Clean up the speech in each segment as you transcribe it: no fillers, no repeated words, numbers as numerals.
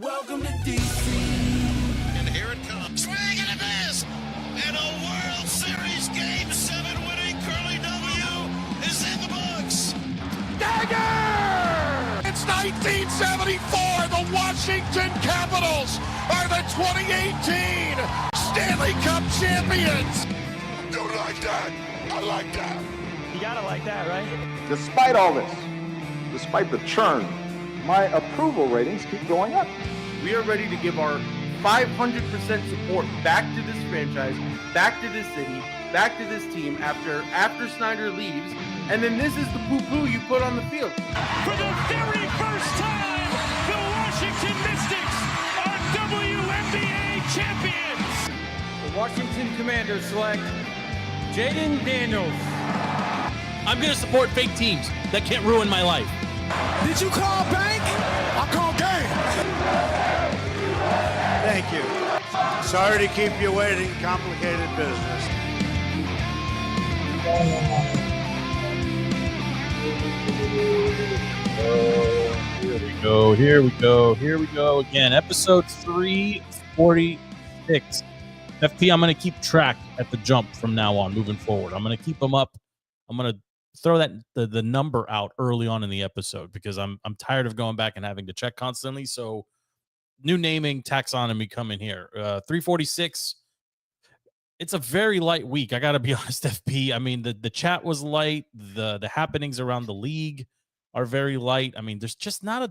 Welcome to DC. And here it comes. Swing and a miss. And a World Series Game 7 winning Curly W is in the books. Dagger! It's 1974. The Washington Capitals are the 2018 Stanley Cup champions. Don't like that. I like that. You gotta like that, right? Despite all this, despite the churn, my approval ratings keep going up. We are ready to give our 500% support back to this franchise, back to this city, back to this team after Snyder leaves. And then this is the poo-poo you put on the field. For the very first time, the Washington Mystics are WNBA champions. The Washington Commanders select Jayden Daniels. I'm going to support fake teams that can't ruin my life. Did you call bank? I call game. Thank you. Sorry to keep you waiting. Complicated business. Here we go again. Episode 346. FP, I'm going to keep track at the jump from now on, moving forward. I'm going to keep them up. I'm going to throw that the number out early on in the episode because I'm tired of going back and having to check constantly. So new naming taxonomy coming here. 346. It's a very light week. I got to be honest, FP. I mean, the chat was light. The happenings around the league are very light. I mean, there's just not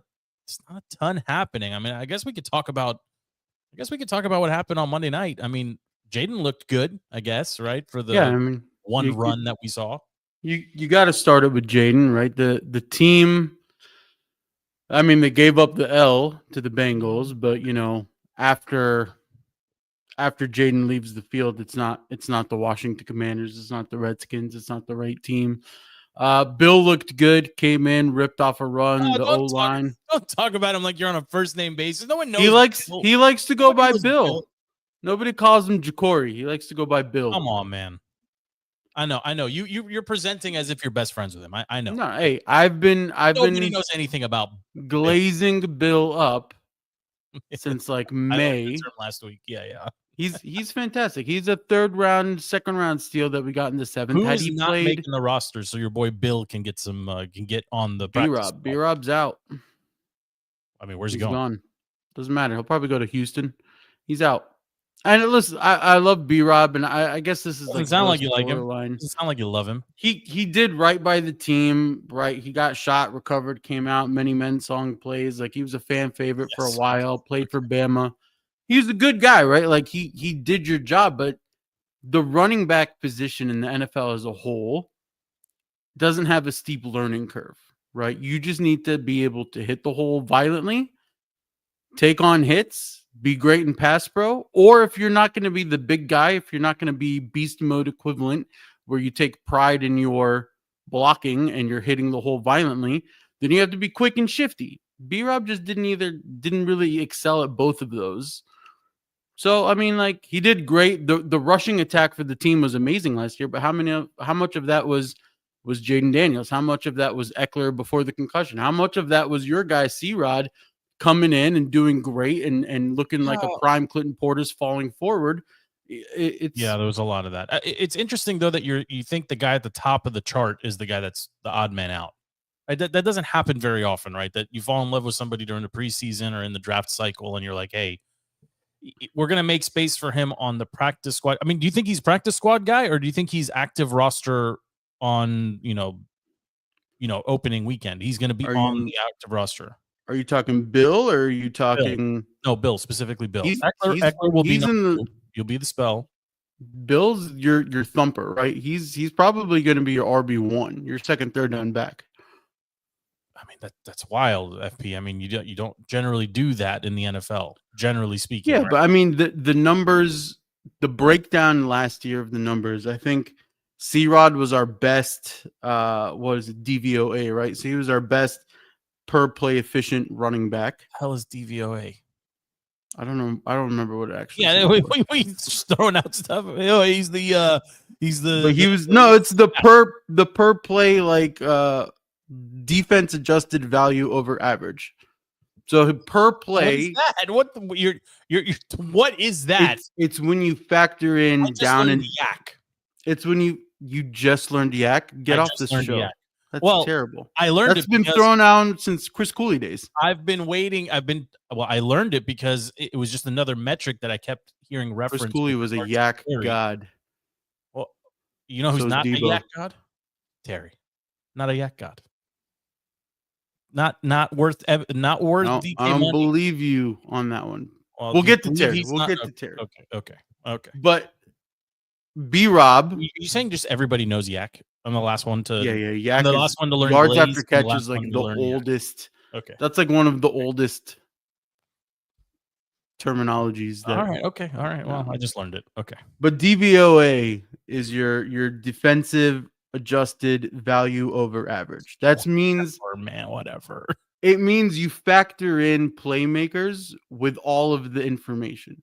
a ton happening. I mean, I guess we could talk about what happened on Monday night. I mean, Jayden looked good, I guess, right? For the run that we saw. You got to start it with Jayden, right? The team, I mean, they gave up the L to the Bengals, but after Jayden leaves the field, it's not the Washington Commanders, it's not the Redskins, it's not the right team. Bill looked good, came in, ripped off a run, the O-line. Don't talk about him like you're on a first name basis. No one knows. He likes to go by Bill. Nobody calls him Jacory. He likes to go by Bill. Come on, man. I know. You're presenting as if you're best friends with him. I know. No, hey, nobody knows anything about glazing Bill up since like May last week. Yeah. He's fantastic. He's a second round steal that we got in the seventh. Who's he not making the roster so your boy Bill can get some can get on the practice? B-Rob's out. I mean, where's he going? Gone? Doesn't matter. He'll probably go to Houston. He's out. And listen, I love B-Rob, and I guess this is doesn't sound like you like him. Doesn't sound like you love him. He did right by the team, right? He got shot, recovered, came out, many men song plays. Like he was a fan favorite for a while, played for Bama. He was a good guy, right? Like he did your job, but the running back position in the NFL as a whole doesn't have a steep learning curve, right? You just need to be able to hit the hole violently, take on hits, be great in pass pro, or if you're not going to be the big guy, if you're not going to be beast mode equivalent, where you take pride in your blocking and you're hitting the hole violently, then you have to be quick and shifty. B-Rob just didn't really excel at both of those. So, I mean, like he did great. The rushing attack for the team was amazing last year, but how much of that was Jayden Daniels? How much of that was Eckler before the concussion? How much of that was your guy C-Rod coming in and doing great and looking like a prime Clinton Portis falling forward? There was a lot of that. It's interesting though that you think the guy at the top of the chart is the guy that's the odd man out. Right? That doesn't happen very often, right? That you fall in love with somebody during the preseason or in the draft cycle, and you're like, hey, we're going to make space for him on the practice squad. I mean, do you think he's practice squad guy, or do you think he's active roster on, opening weekend? He's going to be on the active roster. Are you talking Bill, or are you talking? Bill. No, Bill, specifically Bill. Eckler will be you'll be the spell. Bill's your thumper, right? He's probably going to be your RB1, your second, third down back. I mean, that's wild, FP. I mean, you don't generally do that in the NFL, generally speaking. Yeah, right? But I mean, the numbers, the breakdown last year of the numbers, I think C-Rod was our best, DVOA, right? So he was our best per play efficient running back. Hell is DVOA? I don't know. I don't remember what it actually. Yeah, we just throwing out stuff. He's the. But he was it's the per play like defense adjusted value over average. So per play, What is that? What is that? It's when you factor in I just down learned and yak. it's when you just learned yak. Get I off just this learned show. yak. That's Well, terrible. I learned That's it been because thrown out since Chris Cooley days. I've been waiting. I learned it because it was just another metric that I kept hearing reference. Chris Cooley was a yak god. Well, you know who's So is not a Debo. yak god? Terry. Not a yak god. Not worth No, DK I don't money. believe you on that one. Well, We'll do you get to believe Terry. he's We'll not- get to Terry. Okay. But B-Rob, You saying just everybody knows yak? I'm the last one to. yeah, yak I'm the is last one to learn yards glaze, after and the catch last is like one to the learn yak. oldest. Okay. That's like one of the oldest terminologies. That, All right. Well, I just learned it. Okay. But DVOA is your defensive adjusted value over average. That means Or man, whatever. it means you factor in playmakers with all of the information,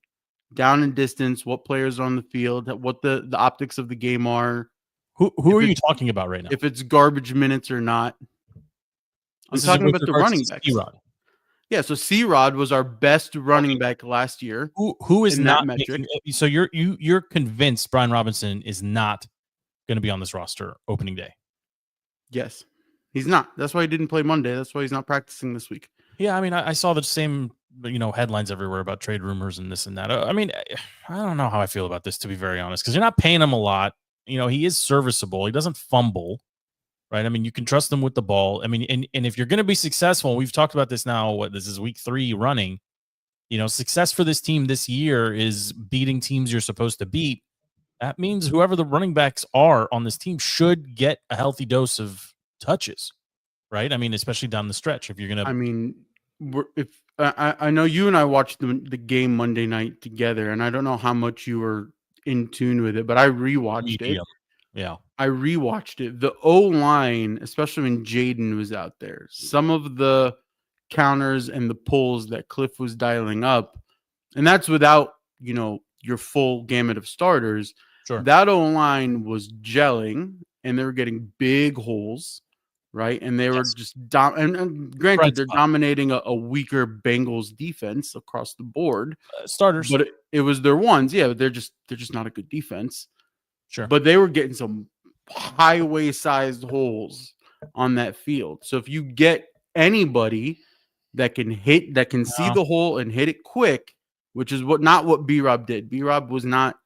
down and distance, what players are on the field, what the optics of the game are, Who If are you it's- talking about right now? if it's garbage minutes or not. I'm This is talking with about the regards running to backs. C-Rod. Yeah, so C-Rod was our best running back last year. Who is in that not metric. making, so you're convinced Brian Robinson is not going to be on this roster opening day? Yes, he's not. That's why he didn't play Monday. That's why he's not practicing this week. Yeah, I mean, I saw the same headlines everywhere about trade rumors and this and that. I mean, I don't know how I feel about this, to be very honest, because you're not paying him a lot. He is serviceable. He doesn't fumble, right? I mean, you can trust him with the ball. I mean, and if you're going to be successful, we've talked about this now. This is week 3 running. Success for this team this year is beating teams you're supposed to beat. That means whoever the running backs are on this team should get a healthy dose of touches, right? I mean, especially down the stretch. If you're going to, I mean, if I know you and I watched the game Monday night together, and I don't know how much you were in tune with it, but I rewatched it. Yeah. I rewatched it. The O-line, especially when Jayden was out there, some of the counters and the pulls that Cliff was dialing up, and that's without, your full gamut of starters. Sure. That O-line was gelling, and they were getting big holes, right? And they were just and granted, Bright they're spot. dominating a weaker Bengals defense across the board. Starters. But it was their ones. Yeah, they're just not a good defense. Sure. But they were getting some highway-sized holes on that field. So if you get anybody that can see the hole and hit it quick, which is not what B-Rob did. B-Rob was not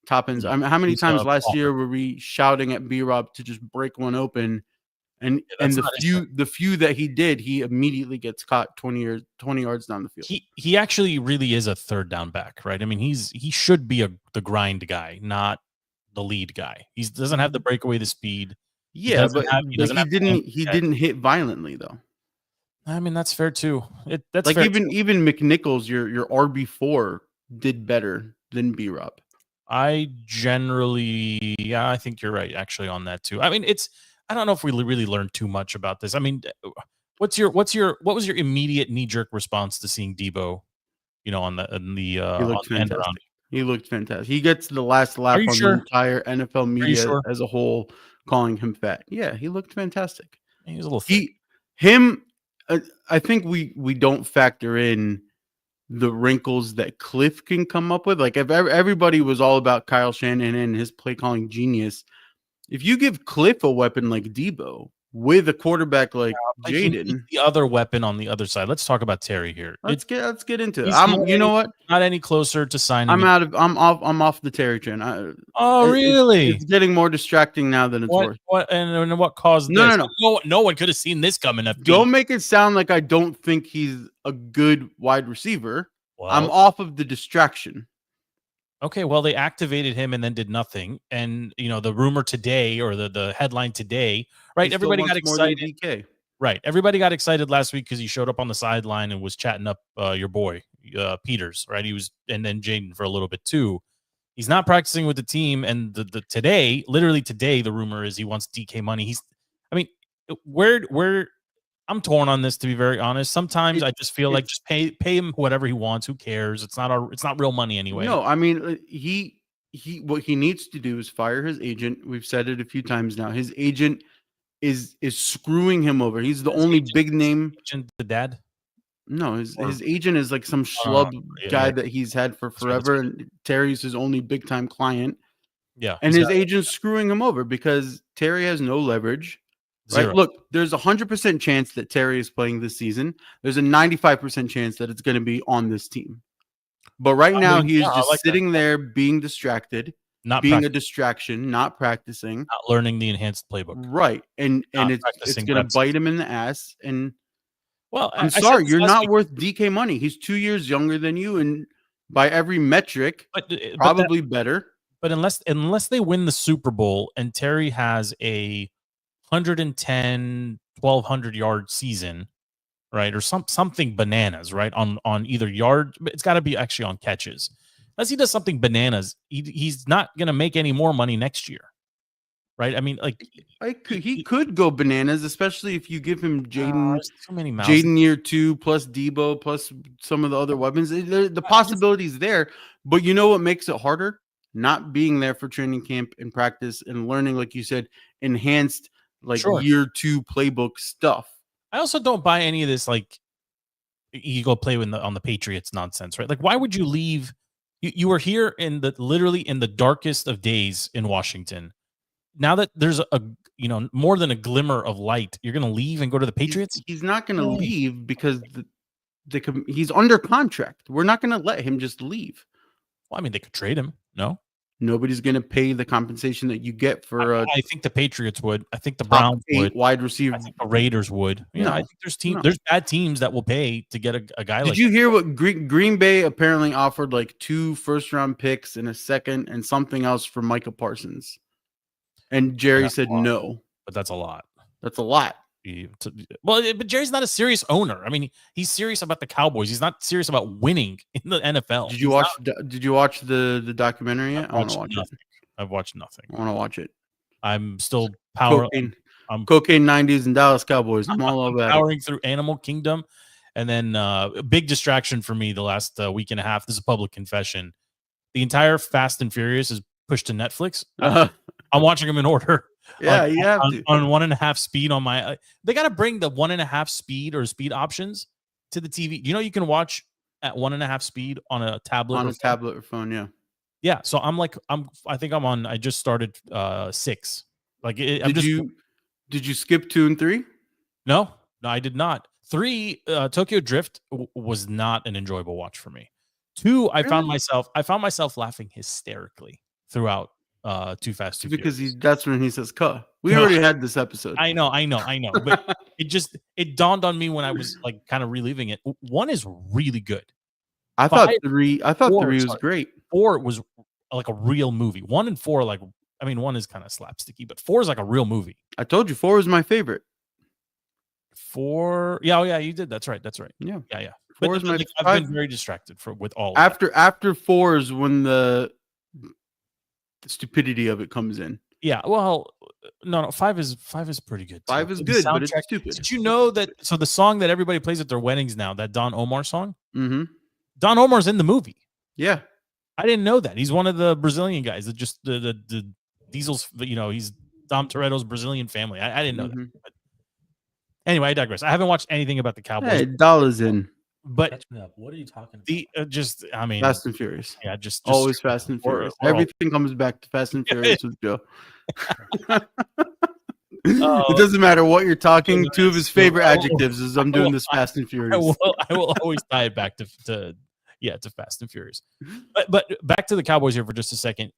top ends. I mean, how many He's times last awful. year were we shouting at B-Rob to just break one open? And that's the not his few that he did, he immediately gets caught 20 yards down the field. He actually really is a third down back, right? I mean, he should be the grind guy, not the lead guy. He doesn't have the breakaway, the speed. Yeah, but he didn't hit violently though. I mean, that's fair too. That's like fair even McNichols, your RB4 did better than B-Rob. I think you're right actually on that too. I mean, I don't know if we really learned too much about this. I mean, what was your immediate knee-jerk response to seeing Debo, on the He looked end around? fantastic. He looked fantastic. He gets the last lap on sure? the entire NFL media sure? as a whole, calling him fat. Yeah, he looked fantastic. He was a little thick. I think we don't factor in the wrinkles that Cliff can come up with. Like if everybody was all about Kyle Shanahan and his play calling genius, if you give Cliff a weapon like Debo with a quarterback like Jayden, the other weapon on the other side. Let's talk about Terry here. let's get into it. You know what? Not any closer to signing. I'm off the Terry train. Really? It's getting more distracting now than it's worth. And what caused this? No one could have seen this coming. Don't make it sound like I don't think he's a good wide receiver. Well, I'm off of the distraction. Okay, well, they activated him and then did nothing. And the rumor today, or the headline today, right? Everybody got excited. Right, everybody got excited last week because he showed up on the sideline and was chatting up your boy Peters, right? He was, and then Jayden for a little bit too. He's not practicing with the team, and literally today, the rumor is he wants DK money. Where I'm torn on this, to be very honest. Sometimes I just feel like just pay him whatever he wants. Who cares? It's not real money anyway. No, I mean what he needs to do is fire his agent. We've said it a few times now. His agent is screwing him over. He's the only big name. The dad. No, his agent is like some no, schlub yeah, guy yeah. that he's had for That's right, forever, and Terry's his only big time client, Yeah, and he's his got agent's screwing him over because Terry has no leverage. Right? 0. Look, there's a 100% chance that Terry is playing this season. There's a 95% chance that it's going to be on this team. But right I now, mean, he is yeah, I just like that. sitting there being distracted, Not being a distraction, not practicing. not learning the enhanced playbook. Right. And Not it's practicing going to reps. bite him in the ass. And Well, I'm I said sorry, this you're last not week, worth DK money. He's 2 years younger than you. And by every metric, but that- probably better. But unless they win the Super Bowl and Terry has a 110, 1,200 yard season, right, or something bananas, right, on either yard, it's got to be actually on catches. Unless he does something bananas, he's not going to make any more money next year, right? I mean, like He could go bananas, especially if you give him Jayden. there's too many mouths. Jayden year 2 plus Debo plus some of the other weapons. The possibilities there, but you know what makes it harder? Not being there for training camp and practice and learning, like you said, enhanced like Sure. year 2 playbook stuff. I also don't buy any of this like you go play on the Patriots nonsense, right? Like, why would you leave? You were here literally in the darkest of days in Washington. Now that there's a more than a glimmer of light, you're going to leave and go to the Patriots? He's not going to leave because he's under contract. We're not going to let him just leave. Well, I mean, they could trade him. No, nobody's going to pay the compensation that you get for. I think the Patriots would. I think the top Browns 8 would. wide receiver. I think the Raiders would. Yeah, No, I think there's bad teams that will pay to get a guy. Did you hear what Green Bay apparently offered like 2 first-round picks and a second and something else for Micah Parsons? And Jerry said no. But that's a lot. That's a lot. But Jerry's not a serious owner. I mean, he's serious about the Cowboys. He's not serious about winning in the NFL. Did you watch the documentary yet? I want to watch it. I've watched nothing. I want to watch it. I'm still powering. Cocaine 90s and Dallas Cowboys. I'm all about powering through Animal Kingdom, and then a big distraction for me the last week and a half. This is a public confession. The entire Fast and Furious is pushed to Netflix. I'm watching them in order. Yeah, you have to. On 1.5 speed on my. They got to bring the 1.5 speed or speed options to the TV. You know, you can watch at 1.5 speed on a tablet. On a tablet or phone, yeah. Yeah, so I think I'm on. I just started 6. Like, did you skip 2 and 3? No, I did not. 3, Tokyo Drift was not an enjoyable watch for me. 2, I found myself laughing hysterically throughout. Too Fast, Too because Furious. That's when he says "cuh." We already had this episode. I know, but it dawned on me when I was like kind of reliving it. 1 is really good. I thought 3 was great. 4 was like a real movie. 1 and 4, like, I mean, 1 is kind of slapsticky, but 4 is like a real movie. I told you 4 was my favorite. 4, yeah, oh yeah, you did. That's right. Yeah. 4 is my. I've been very distracted with all. After 4 is when the stupidity of it comes in. Yeah, well, no, 5 is pretty good. 5 is good, but it's stupid. Did you know that? So the song that everybody plays at their weddings now, that Don Omar song, mm-hmm. Don Omar's in the movie. Yeah, I didn't know that. He's one of the Brazilian guys that just the Diesel's. He's Dom Toretto's Brazilian family. I didn't know that. But anyway, I digress. I haven't watched anything about the Cowboys. Hey, dollars in. But what are you talking about? I mean, Fast and Furious. Yeah, just always Fast and Furious. Everything comes back to Fast and Furious with Joe. It doesn't matter what you're talking. 2 of his favorite adjectives is I'm doing this Fast and Furious. I will always tie it back to Fast and Furious. But back to the Cowboys here for just a second.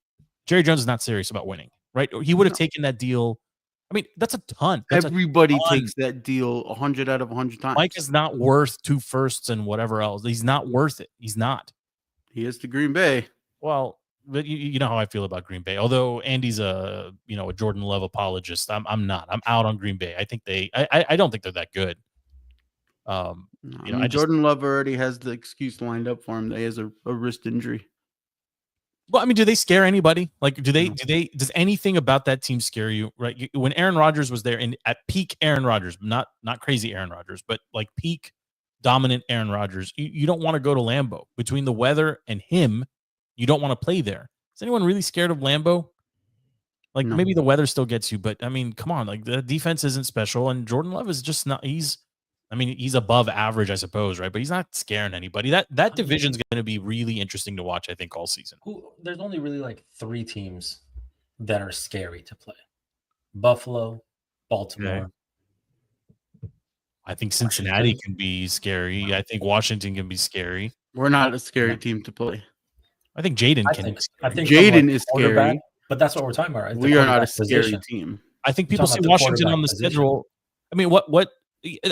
Jerry Jones is not serious about winning, right? He would have taken that deal. I mean, that's a ton. Everybody takes that deal 100 out of 100 times. Mike is not worth 2 firsts and whatever else. He's not worth it. He's not. He is to Green Bay. Well, but you know how I feel about Green Bay. Although Andy's a Jordan Love apologist, I'm not. I'm out on Green Bay. I think I don't think they're that good. Jordan Love already has the excuse lined up for him that he has a wrist injury. Well, I mean, do they scare anybody? Like, does anything about that team scare you? Right. When Aaron Rodgers was there at peak Aaron Rodgers, not crazy Aaron Rodgers, but like peak dominant Aaron Rodgers, you don't want to go to Lambeau. Between the weather and him, you don't want to play there. Is anyone really scared of Lambeau? Like, no. Maybe the weather still gets you, but I mean, come on, like the defense isn't special, and Jordan Love is just not. He's I mean, he's above average, I suppose, right? But he's not scaring anybody. That division's going to be really interesting to watch, I think, all season. There's only really like 3 teams that are scary to play: Buffalo, Baltimore. Okay. I think Cincinnati can be scary. I think Washington can be scary. We're not a scary team to play. I think Jayden can. I think Jayden is scary, but that's what we're talking about. Right? We are not a scary team. I think people see Washington on the schedule. I mean, what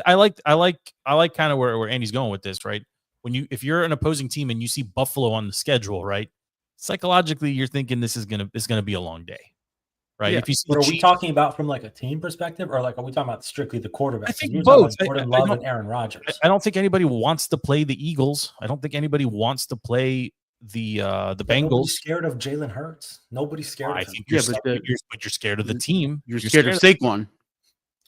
I like kind of where Andy's going with this, right? If you're an opposing team and you see Buffalo on the schedule, right? Psychologically, you're thinking this is gonna be a long day, right? Yeah. If you see But are we talking about from like a team perspective, or like are we talking about strictly the quarterback? I think You're both. Jordan Love and Aaron Rodgers. I don't think anybody wants to play the Eagles. I don't think anybody wants to play the Bengals. Nobody's scared of Jalen Hurts. Nobody's scared of him. I think you're scared of the team. You're scared of Saquon.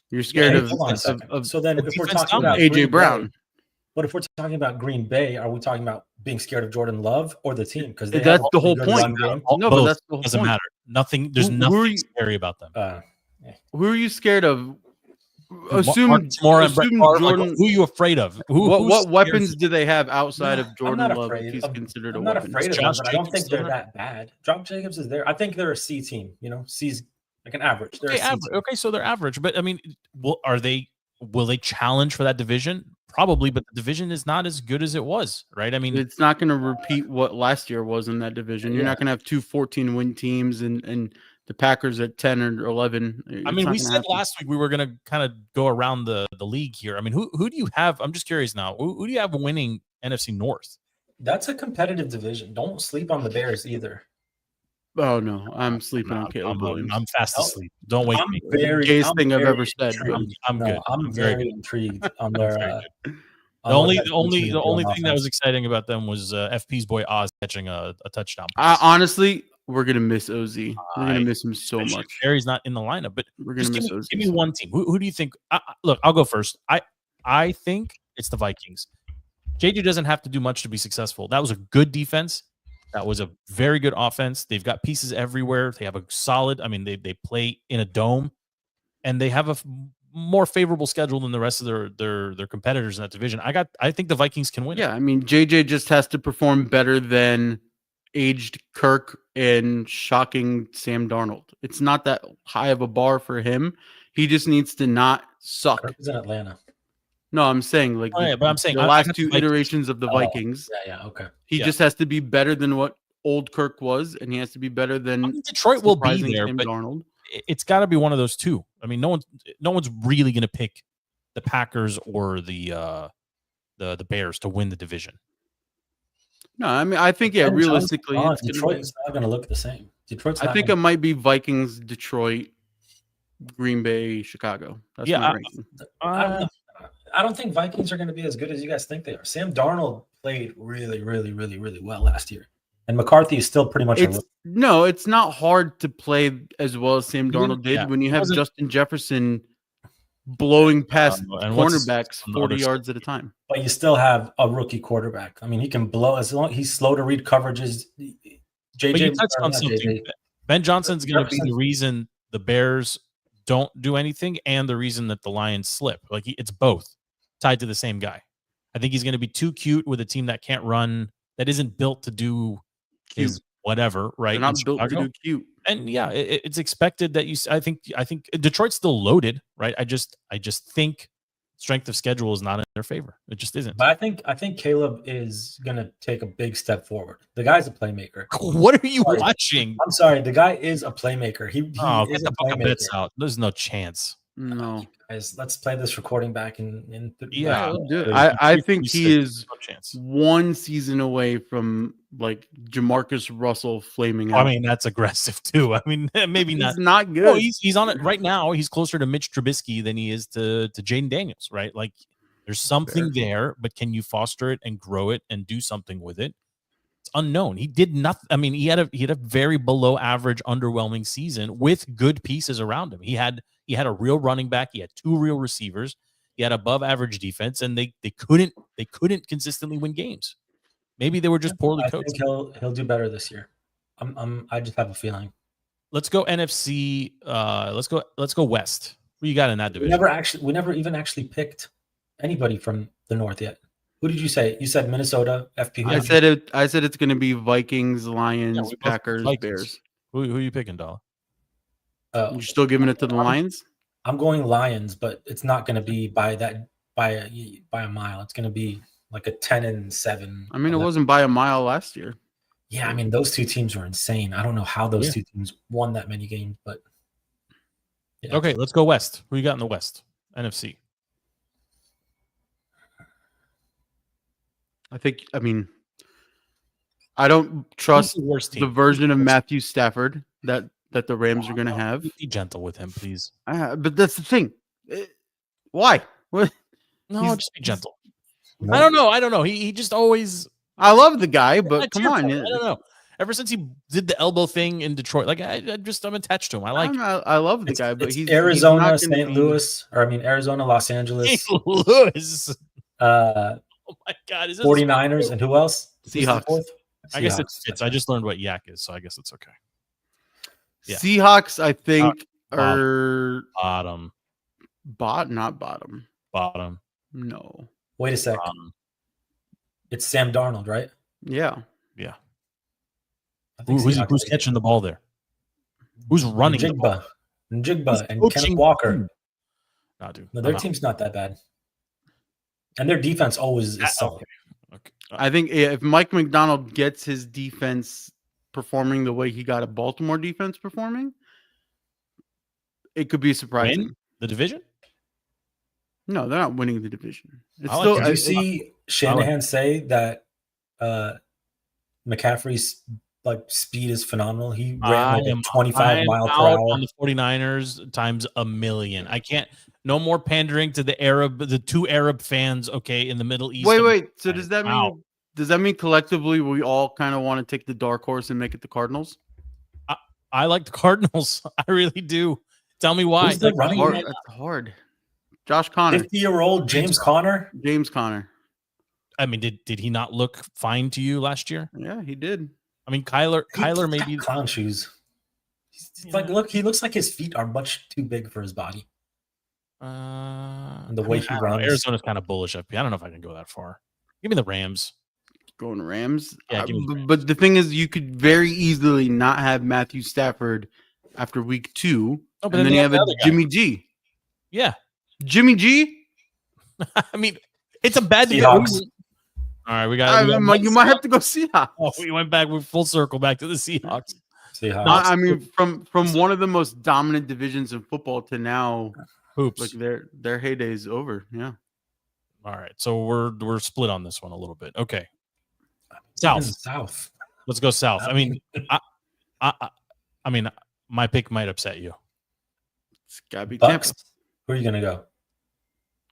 You're scared of So then, if we're talking about AJ Brown, but if we're talking about Green Bay, are we talking about being scared of Jordan Love or the team? Because that's the whole point. No, but that's the whole doesn't matter. Nothing. There's nothing scary about them. Who are you scared of? Jordan. Who are you afraid of? What weapons do they have outside of Jordan Love? If he's considered a weapon. I'm not afraid of them, but I don't think they're that bad. Josh Jacobs is there. I think they're a C team. C's like an average. They're okay, so they're average. But I mean, will they challenge for that division? Probably, but the division is not as good as it was, right? I mean, it's not going to repeat what last year was in that division. You're not going to have 2 14-win teams and the Packers at 10 or 11. I mean, we said last week we were going to kind of go around the league here. I mean, who do you have? I'm just curious now. Who do you have winning NFC North? That's a competitive division. Don't sleep on the Bears either. Oh no, I'm sleeping on Caleb Williams. I'm fast asleep. Don't wake me. Gayest thing I've ever said. I'm good. I'm very intrigued on their. The only thing that was exciting about them was FP's boy Oz catching a touchdown. Honestly, we're gonna miss OZ. We're gonna miss him so much. Barry's not in the lineup, but we're gonna miss OZ. Give me one team. Who do you think? Look, I'll go first. I think it's the Vikings. JJ doesn't have to do much to be successful. That was a good defense. That was a very good offense. They've got pieces everywhere. They have a solid. I mean, they play in a dome, and they have a more favorable schedule than the rest of their competitors in that division. I think the Vikings can win. Yeah, I mean, JJ just has to perform better than aged Kirk and shocking Sam Darnold. It's not that high of a bar for him. He just needs to not suck. Kirk is in Atlanta. No, I'm saying like but I'm saying the last 2 iterations of the Vikings. Okay. He just has to be better than what old Kirk was, and he has to be better than Detroit will be there, Sam but Darnold. It's got to be one of those two. I mean, no one's really going to pick the Packers or the Bears to win the division. No, I mean, I think realistically, Detroit's not going to look the same. I think it might be Vikings, Detroit, Green Bay, Chicago. That's my ranking. I don't think Vikings are going to be as good as you guys think they are. Sam Darnold played really, really, really, really well last year. And McCarthy is still pretty much No, it's not hard to play as well as Sam Darnold did when you have Justin Jefferson blowing past cornerbacks 40 yards at a time. But you still have a rookie quarterback. I mean, he can blow as long he's slow to read coverages. But you touched on something. Ben Johnson's going to be the reason the Bears don't do anything and the reason that the Lions slip. Like it's both tied to the same guy. I think he's going to be too cute with a team that can't run, that isn't built to do his whatever, right? They're not built to do cute. And yeah, it's expected that I think Detroit's still loaded, right? I just think strength of schedule is not in their favor. It just isn't. But I think Caleb is gonna take a big step forward. The guy's a playmaker. What are you watching? I'm sorry, the guy is a playmaker. He get is the a playmaker. bets out. There's no chance. No, guys, let's play this recording back in yeah. I think he is no chance. 1 season away from like Jamarcus Russell flaming out. I mean, that's aggressive too. I mean, maybe not. It's not good. No, he's on it right now. He's closer to Mitch Trubisky than he is to Jayden Daniels, right? Like there's something there, but can you foster it and grow it and do something with it? It's unknown. He did nothing. I mean, he had a very below average, underwhelming season with good pieces around him. He had a real running back. He had 2 real receivers. He had above average defense, and they couldn't consistently win games. Maybe they were just poorly coached. I think he'll do better this year. I just have a feeling. Let's go NFC. Let's go West. What you got in that division? We never even actually picked anybody from the North yet. Who did you say? You said Minnesota, FP. I said it. I said it's going to be Vikings, Yeah, Lions, we both Packers, Vikings. Bears. Who are you picking, Doll? You're still giving it to the Lions? I'm going Lions, but it's not going to be by a mile. It's going to be like a 10-7. I mean, it wasn't by a mile last year. Yeah, I mean, those two teams were insane. I don't know how those two teams won that many games, but yeah. Okay, let's go West. Who you got in the West? NFC. I don't trust Who's the worst team? the version of Matthew Stafford that the Rams are going to have. Be gentle with him, please. But that's the thing. Why? What? No, just be gentle. I don't know. He just always. I love the guy, but come on. I don't know. Ever since he did the elbow thing in Detroit, like I'm attached to him. I love the guy, but he's Arizona, he's St. Louis, or I mean Arizona, Los Angeles, St. Louis. Oh my God, is 49ers, and who else? Seahawks. I guess it fits. I just learned what yak is, so I guess it's okay. Yeah. Seahawks, I think, are bottom. Not bottom. Bottom. No. Wait a sec. It's Sam Darnold, right? Yeah. Yeah. Who's catching the ball there? Who's running? Njigba and Who's Kenneth Walker. No, dude. No, their team's not that bad, and their defense always is solid. Okay. I think if Mike McDonald gets his defense performing the way he got a Baltimore defense performing, it could be surprising. Win the division? No, they're not winning the division. It's Did you see Shanahan say that McCaffrey's speed is phenomenal? He ran 25 miles per hour on the 49ers times a million. I can't. No more pandering to the two Arab fans. Okay, in the Middle East. Wait. So does that mean? Does that mean collectively we all kind of want to take the dark horse and make it the Cardinals? I like the Cardinals. I really do. Tell me why. Who's the running back? That's hard. Josh Conner. 50-year-old James Conner. James Conner. I mean, did he not look fine to you last year? Yeah, he did. I mean, Kyler maybe clown shoes. Look, he looks like his feet are much too big for his body. And the way he runs. Arizona's kind of bullish up here. I don't know if I can go that far. Give me the Rams. Going Rams. Yeah, give me the Rams. But the thing is, you could very easily not have Matthew Stafford after week 2, and then you have a Jimmy G. Yeah, Jimmy G. I mean, it's a bad Seahawks. All right, we got. You might have to go Seahawks. Oh, we went back. We're full circle back to the Seahawks. I mean, from one of the most dominant divisions in football to now, hoops. Like their heyday is over. Yeah. All right, so we're split on this one a little bit. Okay. South. Let's go south. I mean, I mean, my pick might upset you. It's gotta be Bucks. Tampa. Where are you gonna go?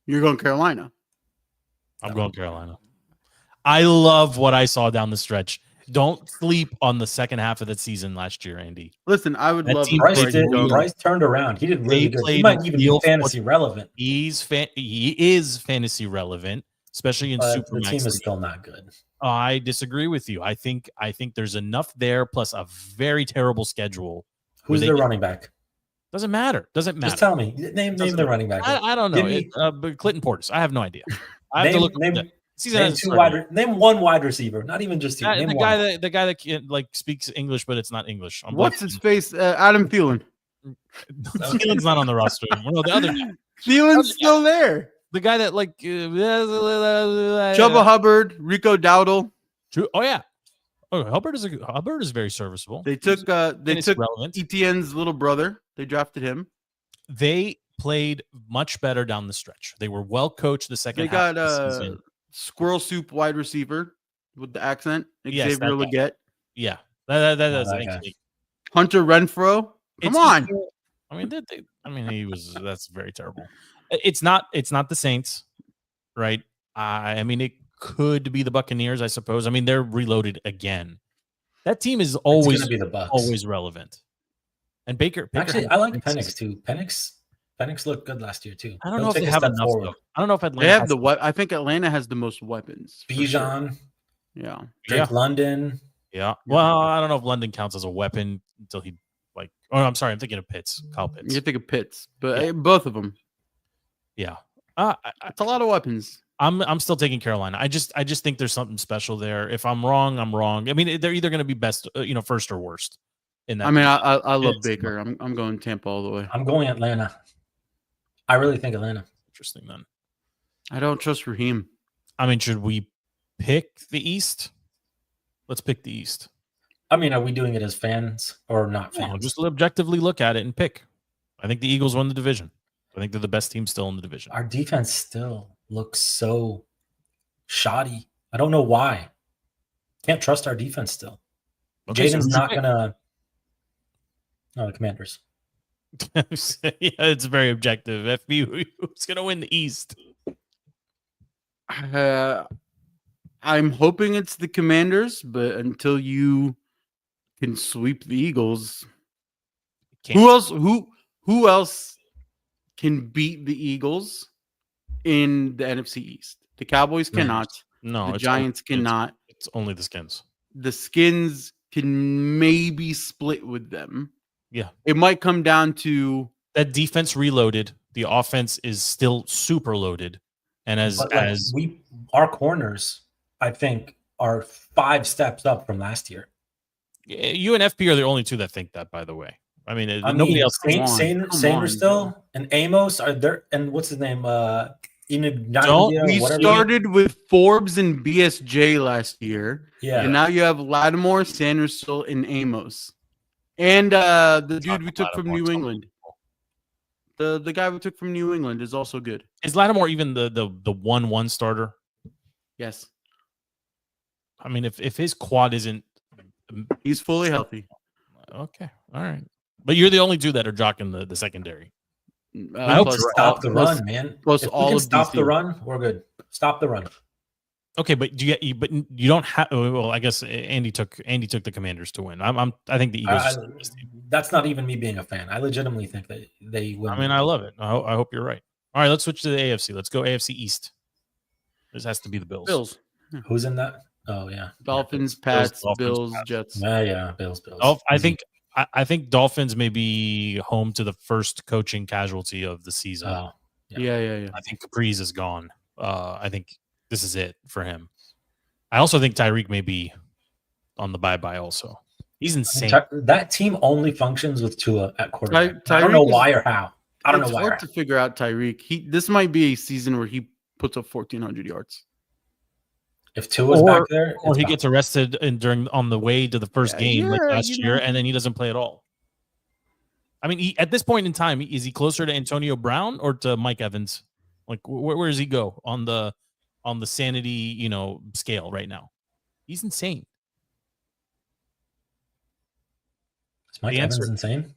You're going Carolina. I'm going Carolina. I love what I saw down the stretch. Don't sleep on the second half of the season last year, Andy. Listen, I would love. Bryce turned around. He did really good. He might even be fantasy relevant. He is fantasy relevant, especially in Supermax. The team is still not good. I disagree with you. I think there's enough there, plus a very terrible schedule. Who's their running back? Doesn't matter. Just tell me. Name their running back. I don't know. But Clinton Portis. I have no idea. I have to look. Name one wide receiver. Not even just two. The guy that can, speaks English, but it's not English. What's his face? Adam Thielen. Thielen's not on the roster. No, the other guy. Thielen's still there. The guy that Chubba Hubbard, Rico Dowdle. Oh yeah. Oh, Hubbard is very serviceable. They took Etienne's little brother. They drafted him. They played much better down the stretch. They were well coached the second half. They got Squirrel Soup wide receiver with the accent. Xavier Legette. Yeah. That's Hunter Renfrow. Come on. I mean, that's very terrible. It's not the Saints, right? I mean, it could be the Buccaneers, I suppose. I mean, they're reloaded again. That team is always be the Bucs. Always relevant. And Baker actually, I like Penix too. Penix looked good last year too. I don't know if they have enough. I don't know if Atlanta. They have I think Atlanta has the most weapons. Bijan. Sure. Yeah. Drake London. Yeah. Well, I don't know if London counts as a weapon until he Oh, I'm sorry. I'm thinking of Pitts. Kyle Pitts. You think of Pitts, but both of them. Yeah. It's a lot of weapons. I'm still taking Carolina. I just think there's something special there. If I'm wrong, I'm wrong. I mean, they're either going to be best, first or worst in that. I mean, I love Baker. I'm going Tampa all the way. I'm going Atlanta. I really think Atlanta. Interesting then. I don't trust Raheem. I mean, should we pick the East? Let's pick the East. I mean, are we doing it as fans or not fans? No, just objectively look at it and pick. I think the Eagles won the division. I think they're the best team still in the division. Our defense still looks so shoddy. I don't know why. Can't trust our defense still. Okay, Jayden's so not gonna. No, the Commanders. Yeah, it's very objective. FB, who's gonna win the East? I'm hoping it's the Commanders, but until you can sweep the Eagles, who else can beat the Eagles in the NFC East? The Cowboys cannot. No, the Giants cannot. It's only the Skins. The Skins can maybe split with them. Yeah. It might come down to that defense reloaded. The offense is still super loaded. And our corners, I think, are 5 steps up from last year. You and FP are the only two that think that, by the way. Nobody else. Sanders still and Amos are there. And what's his name? We started with Forbes and BSJ last year. Yeah. And now you have Lattimore, Sanders still, and Amos. And the dude we took from New England. The guy we took from New England is also good. Is Lattimore even the 1-1 starter? Yes. I mean, if his quad isn't, he's fully healthy. Okay, all right. But you're the only two that are jocking the secondary. I hope stop the run, man. Plus if all we can of stop DC. the run, we're good. Stop the run. Okay, but you don't have. Well, I guess Andy took the Commanders to win. I think the Eagles. That's not even me being a fan. I legitimately think that they win. I mean, I love it. I hope you're right. All right, let's switch to the AFC. Let's go AFC East. This has to be the Bills. Who's in that? Oh yeah, Dolphins, Pats, Bills, Jets. Yeah, Bills. I think Dolphins may be home to the first coaching casualty of the season. Oh, yeah. I think Caprice is gone. I think this is it for him. I also think Tyreek may be on the bye-bye also. He's insane. That team only functions with Tua at quarterback. I don't know why or how. I don't know why. It's hard to figure out Tyreek. This might be a season where he puts up 1,400 yards. If Tua's back there, or he gets arrested on the way to the first game like last year, and then he doesn't play at all. I mean, at this point in time, is he closer to Antonio Brown or to Mike Evans? Like, where does he go on the sanity scale right now? He's insane. Is Mike Evans insane?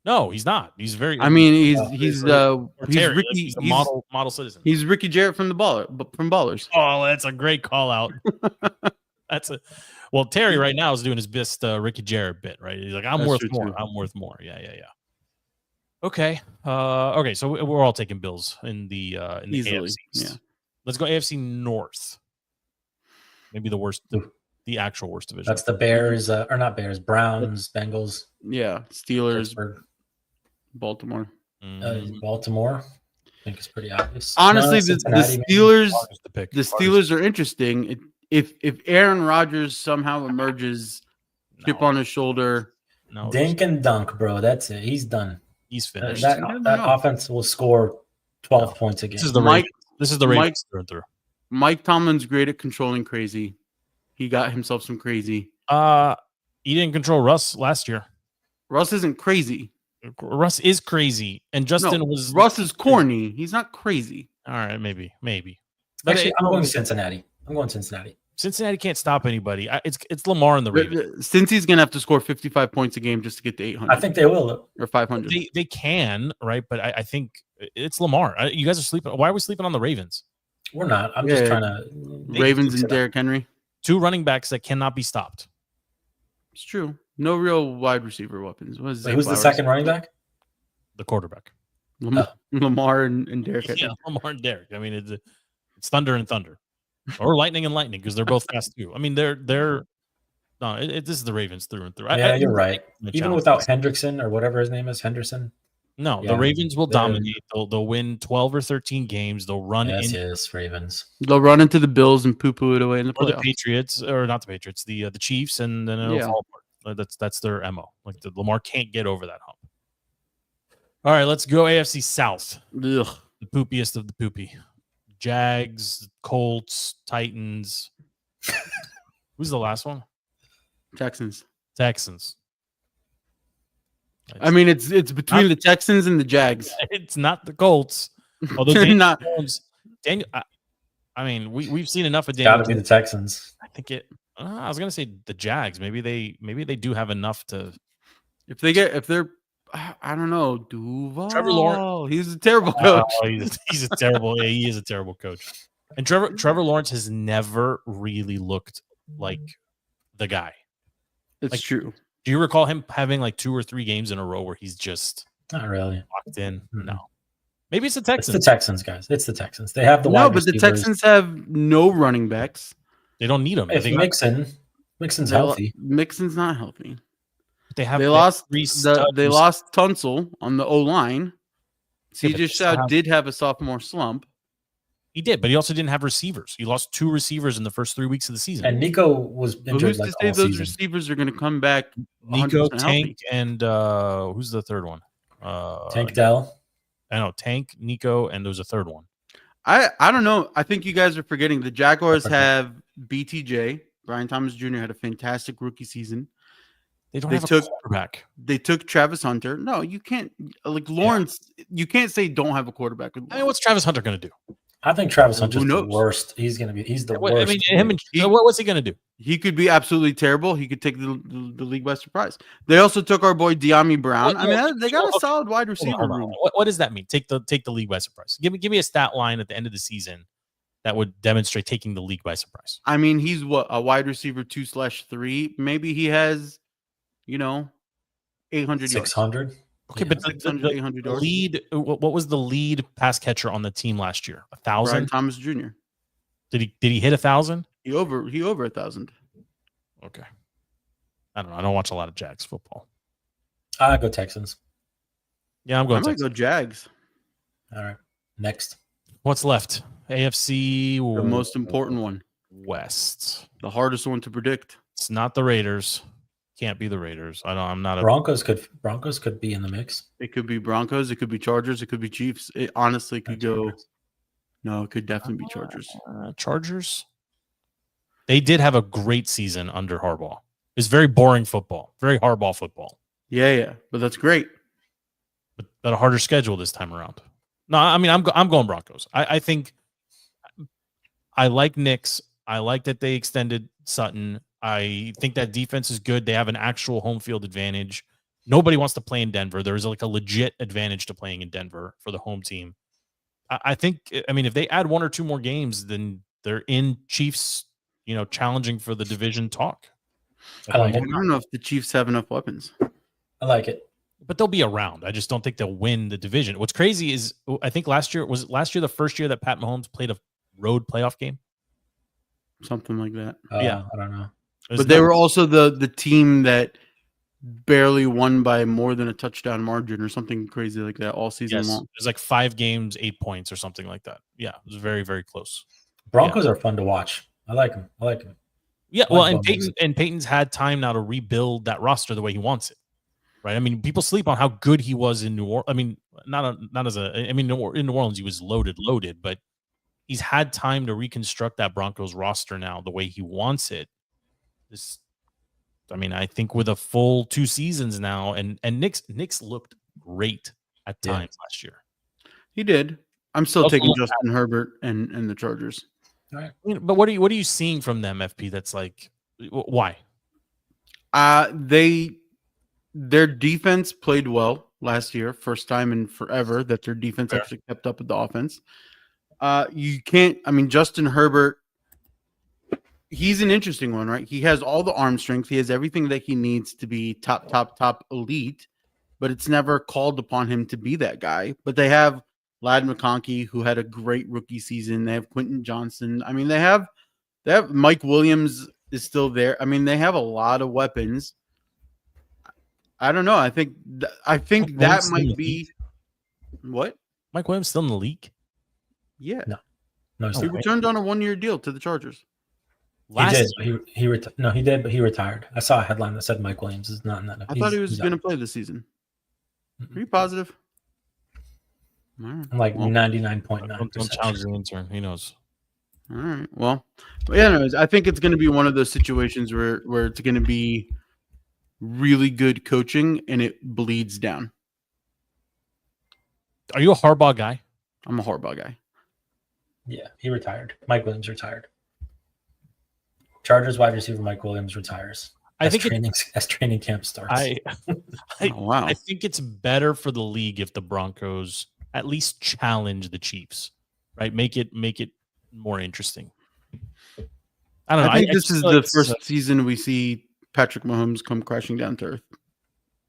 No, he's not. He's very. I mean, he's Ricky. He's a model citizen. He's Ricky Jarrett from Ballers. Oh, that's a great call out. Well, Terry right now is doing his best Ricky Jarrett bit, right? He's like, I'm worth more. Too. I'm worth more. Yeah. Okay. Okay. So we're all taking Bills in the Easily, AFC. Yeah. Let's go AFC North. Maybe the worst, the actual worst division. That's the Bears, or not Bears, Browns, Bengals. Yeah. Steelers, Pittsburgh. Baltimore. Baltimore. I think it's pretty obvious. Honestly, the Steelers are interesting. If Aaron Rodgers somehow emerges, chip on his shoulder. No, dink and dunk, bro. That's it. He's done. He's finished. That offense will score 12 points a game. This is the Ravens through and through. Mike Tomlin's great at controlling crazy. He got himself some crazy. He didn't control Russ last year. Russ isn't crazy. Russ is crazy, and Justin was. Russ is corny. He's not crazy. All right, maybe. But actually, I'm going Cincinnati. Cincinnati can't stop anybody. It's Lamar and the Ravens. Since he's gonna have to score 55 points a game just to get to 800. I think they will, or 500. They can, right? But I think it's Lamar. You guys are sleeping. Why are we sleeping on the Ravens? We're not. I'm just trying to. Ravens and Derrick Henry, 2 running backs that cannot be stopped. It's true. No real wide receiver weapons. Who's the second running back? The quarterback. Lamar and Derrick. Yeah, Lamar and Derrick. I mean, it's thunder and thunder, or lightning and lightning, because they're both fast too. I mean, they're this is the Ravens through and through. Yeah, you're right. Even without Hendrickson or whatever his name is, Henderson. No, Yeah. the Ravens will They're- dominate. They'll win 12 or 13 games. They'll run in Yes, Ravens. They'll run into the Bills and poo-poo it away in the or the playoffs. Patriots, or not the Patriots, the Chiefs, and then it'll Yeah. fall apart. That's their MO. Like Lamar can't get over that hump. All right, let's go AFC South. Ugh. The poopiest of the poopy. Jags, Colts, Titans. Who's the last one? Texans. Texans. I mean, it's between the Texans and the Jags. It's not the Colts. Although They're Daniel not. Jones, I mean, we've seen enough of It's got Daniel. to be the Jones. Texans. I think it. I was gonna say the Jags. Maybe they do have enough to. If they're, I don't know, Duval. Trevor Lawrence. He's a terrible coach. He's a terrible. Yeah, he is a terrible coach. And Trevor Lawrence has never really looked like the guy. It's like, true. Do you recall him having like 2 or 3 games in a row where he's just Not really. locked in? Mm-mm. No. Maybe it's the It's Texans. the Texans, guys. It's the Texans. They have the No, wide but the receivers. Texans have no running backs. They don't need him. If They got- Mixon's healthy. Mixon's not healthy. They have They lost three studs. they lost Tunsil on the O line. Yeah, but CJ they still Stroud have- did have a sophomore slump. He did, but he also didn't have receivers. He lost 2 receivers in the first 3 weeks of the season. And Nico was But injured who's like to say all those season. receivers are going to come back? Nico, 100% Tank, healthy? and who's the third one? Tank Dell. I know Tank, Nico, and there was a third one. I don't know. I think you guys are forgetting the Jaguars Okay. have BTJ. Brian Thomas Jr. had a fantastic rookie season. They don't They have a took- quarterback. They took Travis Hunter. No, you can't. Like Lawrence, you can't say don't have a quarterback. I mean, what's Travis Hunter going to do? I think Travis Who Hunter's the knows? worst. He's the What- worst. I mean, him and what's he going to do? He could be absolutely terrible. He could take the league by surprise. They also took our boy De'Ami Brown. Well, I mean, they got a okay. solid wide Hold receiver on, hold on. room. What does that mean? Take the league by surprise. Give me a stat line at the end of the season that would demonstrate taking the league by surprise. I mean, he's what, a wide receiver 2/3. Maybe he has, 800 yards. 600. Okay, Yeah. but 600, 800 yards. lead. What was the lead pass catcher on the team last year? Brian 1,000. Thomas Jr. Did he hit 1,000? He over 1,000. Okay. I don't know. I don't watch a lot of Jags football. I go Texans. Yeah, I'm I going might Texans. go Jags. All right. Next. What's left? AFC The most important one, West. the hardest one to predict. It's not the Raiders. Can't be the Raiders. I'm not a Broncos could be in the mix. It could be Broncos. It could be Chargers. It could be Chiefs. It honestly could go. No, it could definitely be Chargers. Chargers. They did have a great season under Harbaugh. It's very boring football, very Harbaugh football, Yeah, but that's great. but a harder schedule this time around. No, I mean I'm going Broncos. I think I like Knicks. I like that they extended Sutton. I think that defense is good. They have an actual home field advantage. Nobody wants to play in Denver. There's like a legit advantage to playing in Denver for the home team. I think, I mean, if they add 1 or 2 more games, then they're in Chiefs, challenging for the division talk. I like I it. don't know if the Chiefs have enough weapons. I like it. But they'll be around. I just don't think they'll win the division. What's crazy is I think last year the first year that Pat Mahomes played a road playoff game. Something like that. Yeah. I don't know. It was But they nuts. were also the team that barely won by more than a touchdown margin or something crazy like that all season Yes, long. it was like 5 games, 8 points or something like that. Yeah, it was very, very close. Broncos are fun to watch. I like them. Yeah, I well, like and Broncos. Peyton's had time now to rebuild that roster the way he wants it, right? I mean, people sleep on how good he was in New Orleans. I mean, in New Orleans he was loaded, but he's had time to reconstruct that Broncos roster now the way he wants it. I think with a full 2 seasons now, and Knicks looked great at Yeah. times last year. He did. I'm still Also taking look- Justin Herbert and the Chargers. But what are you seeing from them, FP? That's like, why? Their defense played well last year. First time in forever that their defense Fair. actually kept up with the offense. Justin Herbert, he's an interesting one, right? He has all the arm strength. He has everything that he needs to be top elite, but it's never called upon him to be that guy. But they have Lad McConkey, who had a great rookie season. They have Quentin Johnson. I mean, they have Mike Williams is still there. I mean, they have a lot of weapons. I don't know. I think that might be What? Mike Williams still in the league? Yeah. No, he's He not. returned on a 1-year deal to the Chargers. He did. But he did, but he retired. I saw a headline that said Mike Williams is not in that. I thought he was going to play this season. Are you positive? All right. I'm like Well, 99.9%. Don't challenge the intern. He knows. all right. Well, but anyways, I think it's going to be one of those situations where it's going to be really good coaching and it bleeds down. Are you a Harbaugh guy? I'm a Harbaugh guy. Yeah, he retired. Mike Williams retired. Chargers wide receiver Mike Williams retires. As training camp starts. Wow. I think it's better for the league if the Broncos at least challenge the Chiefs, right? Make it more interesting. I don't know. I think this is feel the like first season we see Patrick Mahomes come crashing down to earth.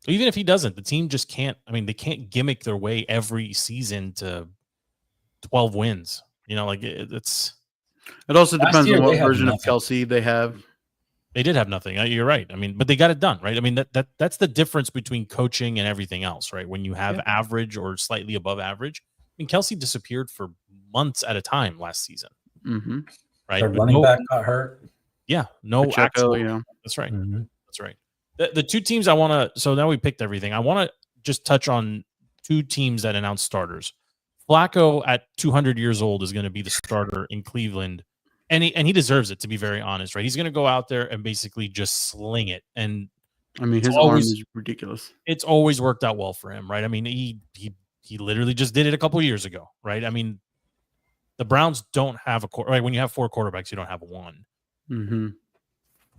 Even if he doesn't, the team just can't. I mean, they can't gimmick their way every season to 12 wins. You know, like it's. It also depends year on they what had version of nothing. Kelsey they have. They did have nothing. You're right. I mean, but they got it done, right? I mean, that's the difference between coaching and everything else, right? When you have average or slightly above average. I mean, Kelsey disappeared for months at a time last season, Mm-hmm. right? The With running back got hurt. Yeah, no Pacheco, actual. you know. That's right. Mhm. That's right. The two teams I want to. So now we picked everything. I want to just touch on two teams that announced starters. Flacco at 200 years old is going to be the starter in Cleveland. And he deserves it, to be very honest, right? He's going to go out there and basically just sling it. And I mean, his arm is ridiculous. it's always worked out well for him, right? I mean, he literally just did it a couple of years ago, right? I mean, the Browns don't have right? When you have 4 quarterbacks, you don't have one. Mm-hmm.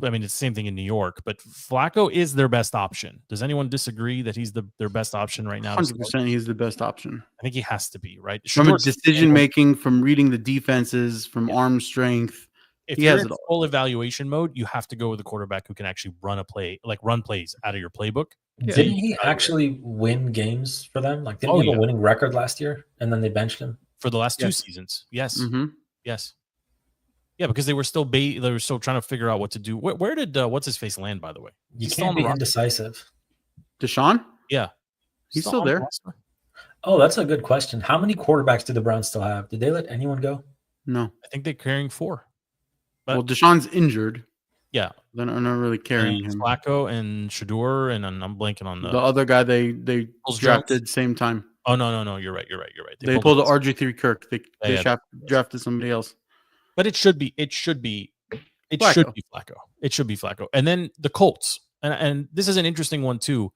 I mean, it's the same thing in New York, but Flacco is their best option. Does anyone disagree that he's their best option right now? 100% he's the best option. I think he has to be, right? From a decision making, from reading the defenses, from arm strength. If he you're has in it all. full evaluation mode, you have to go with a quarterback who can actually run plays out of your playbook. Yeah. Didn't he actually win games for them? Like, didn't he have a winning record last year? And then they benched him For the last 2 seasons. Yes. Mm-hmm. Yes. Yeah, because they were still trying to figure out what to do. Where did what's his face land, by the way? You He's still can't on the be roster? Indecisive. Deshaun? Yeah. He's still on the there. roster? Oh, that's a good question. How many quarterbacks do the Browns still have? Did they let anyone go? No. I think they're carrying 4. But- Well, Deshaun's injured. Yeah. They're not really carrying And him. Flacco and Shador, and I'm blanking on The other guy they Jones? drafted same time. Oh no, you're right. They pulled the RG3 Kirk. They Yeah. drafted somebody else. But it should be Flacco. Flacco. It should be Flacco. And then the Colts. And this is an interesting one too.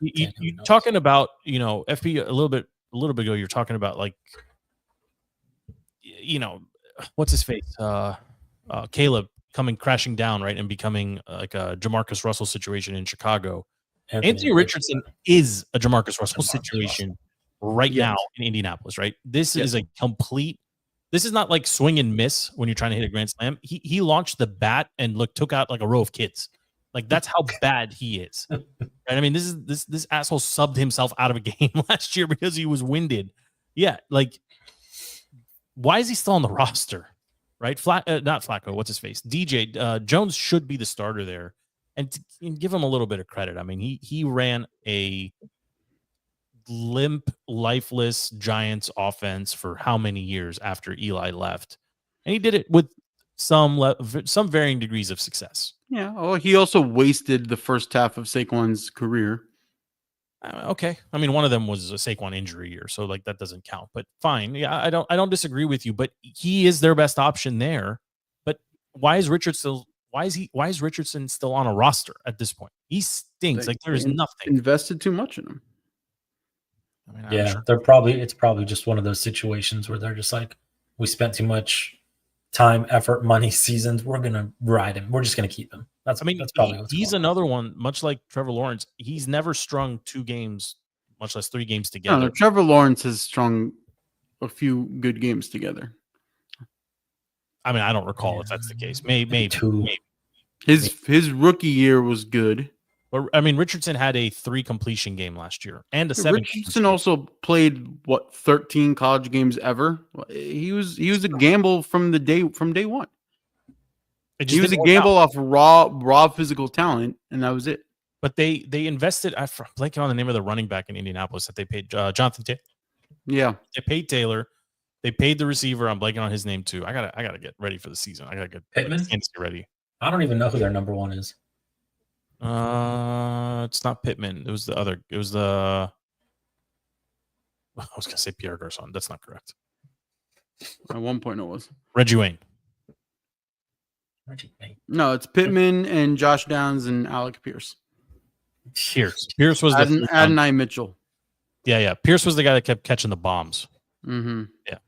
You talking about, FP a little bit ago, you're talking about like, what's his face? Caleb coming crashing down, right? And becoming like a Jamarcus Russell situation in Chicago. Anthony Richardson is a Jamarcus Russell situation right now in Indianapolis, right? This is a complete. This is not like swing and miss when you're trying to hit a grand slam. He launched the bat and took out like a row of kids. Like that's how bad he is. Right? I mean, this asshole subbed himself out of a game last year because he was winded. Yeah, like why is he still on the roster? Right? Not Flacco. What's his face? DJ Jones should be the starter there, and give him a little bit of credit. I mean, he ran a limp, lifeless Giants offense for how many years after Eli left, and he did it with some varying degrees of success. Yeah. Well, he also wasted the first half of Saquon's career. Okay, I mean, one of them was a Saquon injury year, so like that doesn't count. But fine, yeah, I don't disagree with you. But he is their best option there. But why is Richardson still on a roster at this point? He stinks. Like there's nothing. Invested too much in him. I mean, Yeah, it's probably just one of those situations where they're just like, we spent too much time, effort, money, seasons. We're gonna ride him. We're just gonna keep him. That's probably what's he's going another one, much like Trevor Lawrence. He's never strung 2 games, much less 3 games together. No, Trevor Lawrence has strung a few good games together. I mean, I don't recall if that's the case. Maybe. His rookie year was good. But I mean, Richardson had a 3 completion game last year and a 7. Richardson also played 13 college games ever. He was a gamble from day one. He was a gamble off raw physical talent, and that was it. But they invested. I'm blanking on the name of the running back in Indianapolis that they paid Jonathan Taylor. Yeah. They paid Taylor. They paid the receiver. I'm blanking on his name too. I gotta get ready for the season. I gotta get Pittman? get ready. I don't even know who their number one is. It's not Pittman. It was the other. It was the. I was gonna say Pierre Garçon. That's not correct. At one point it was. Reggie Wayne. No, it's Pittman and Josh Downs and Alec Pierce. Pierce was the Adonai Mitchell. Yeah. Pierce was the guy that kept catching the bombs. Mm-hmm. Yeah.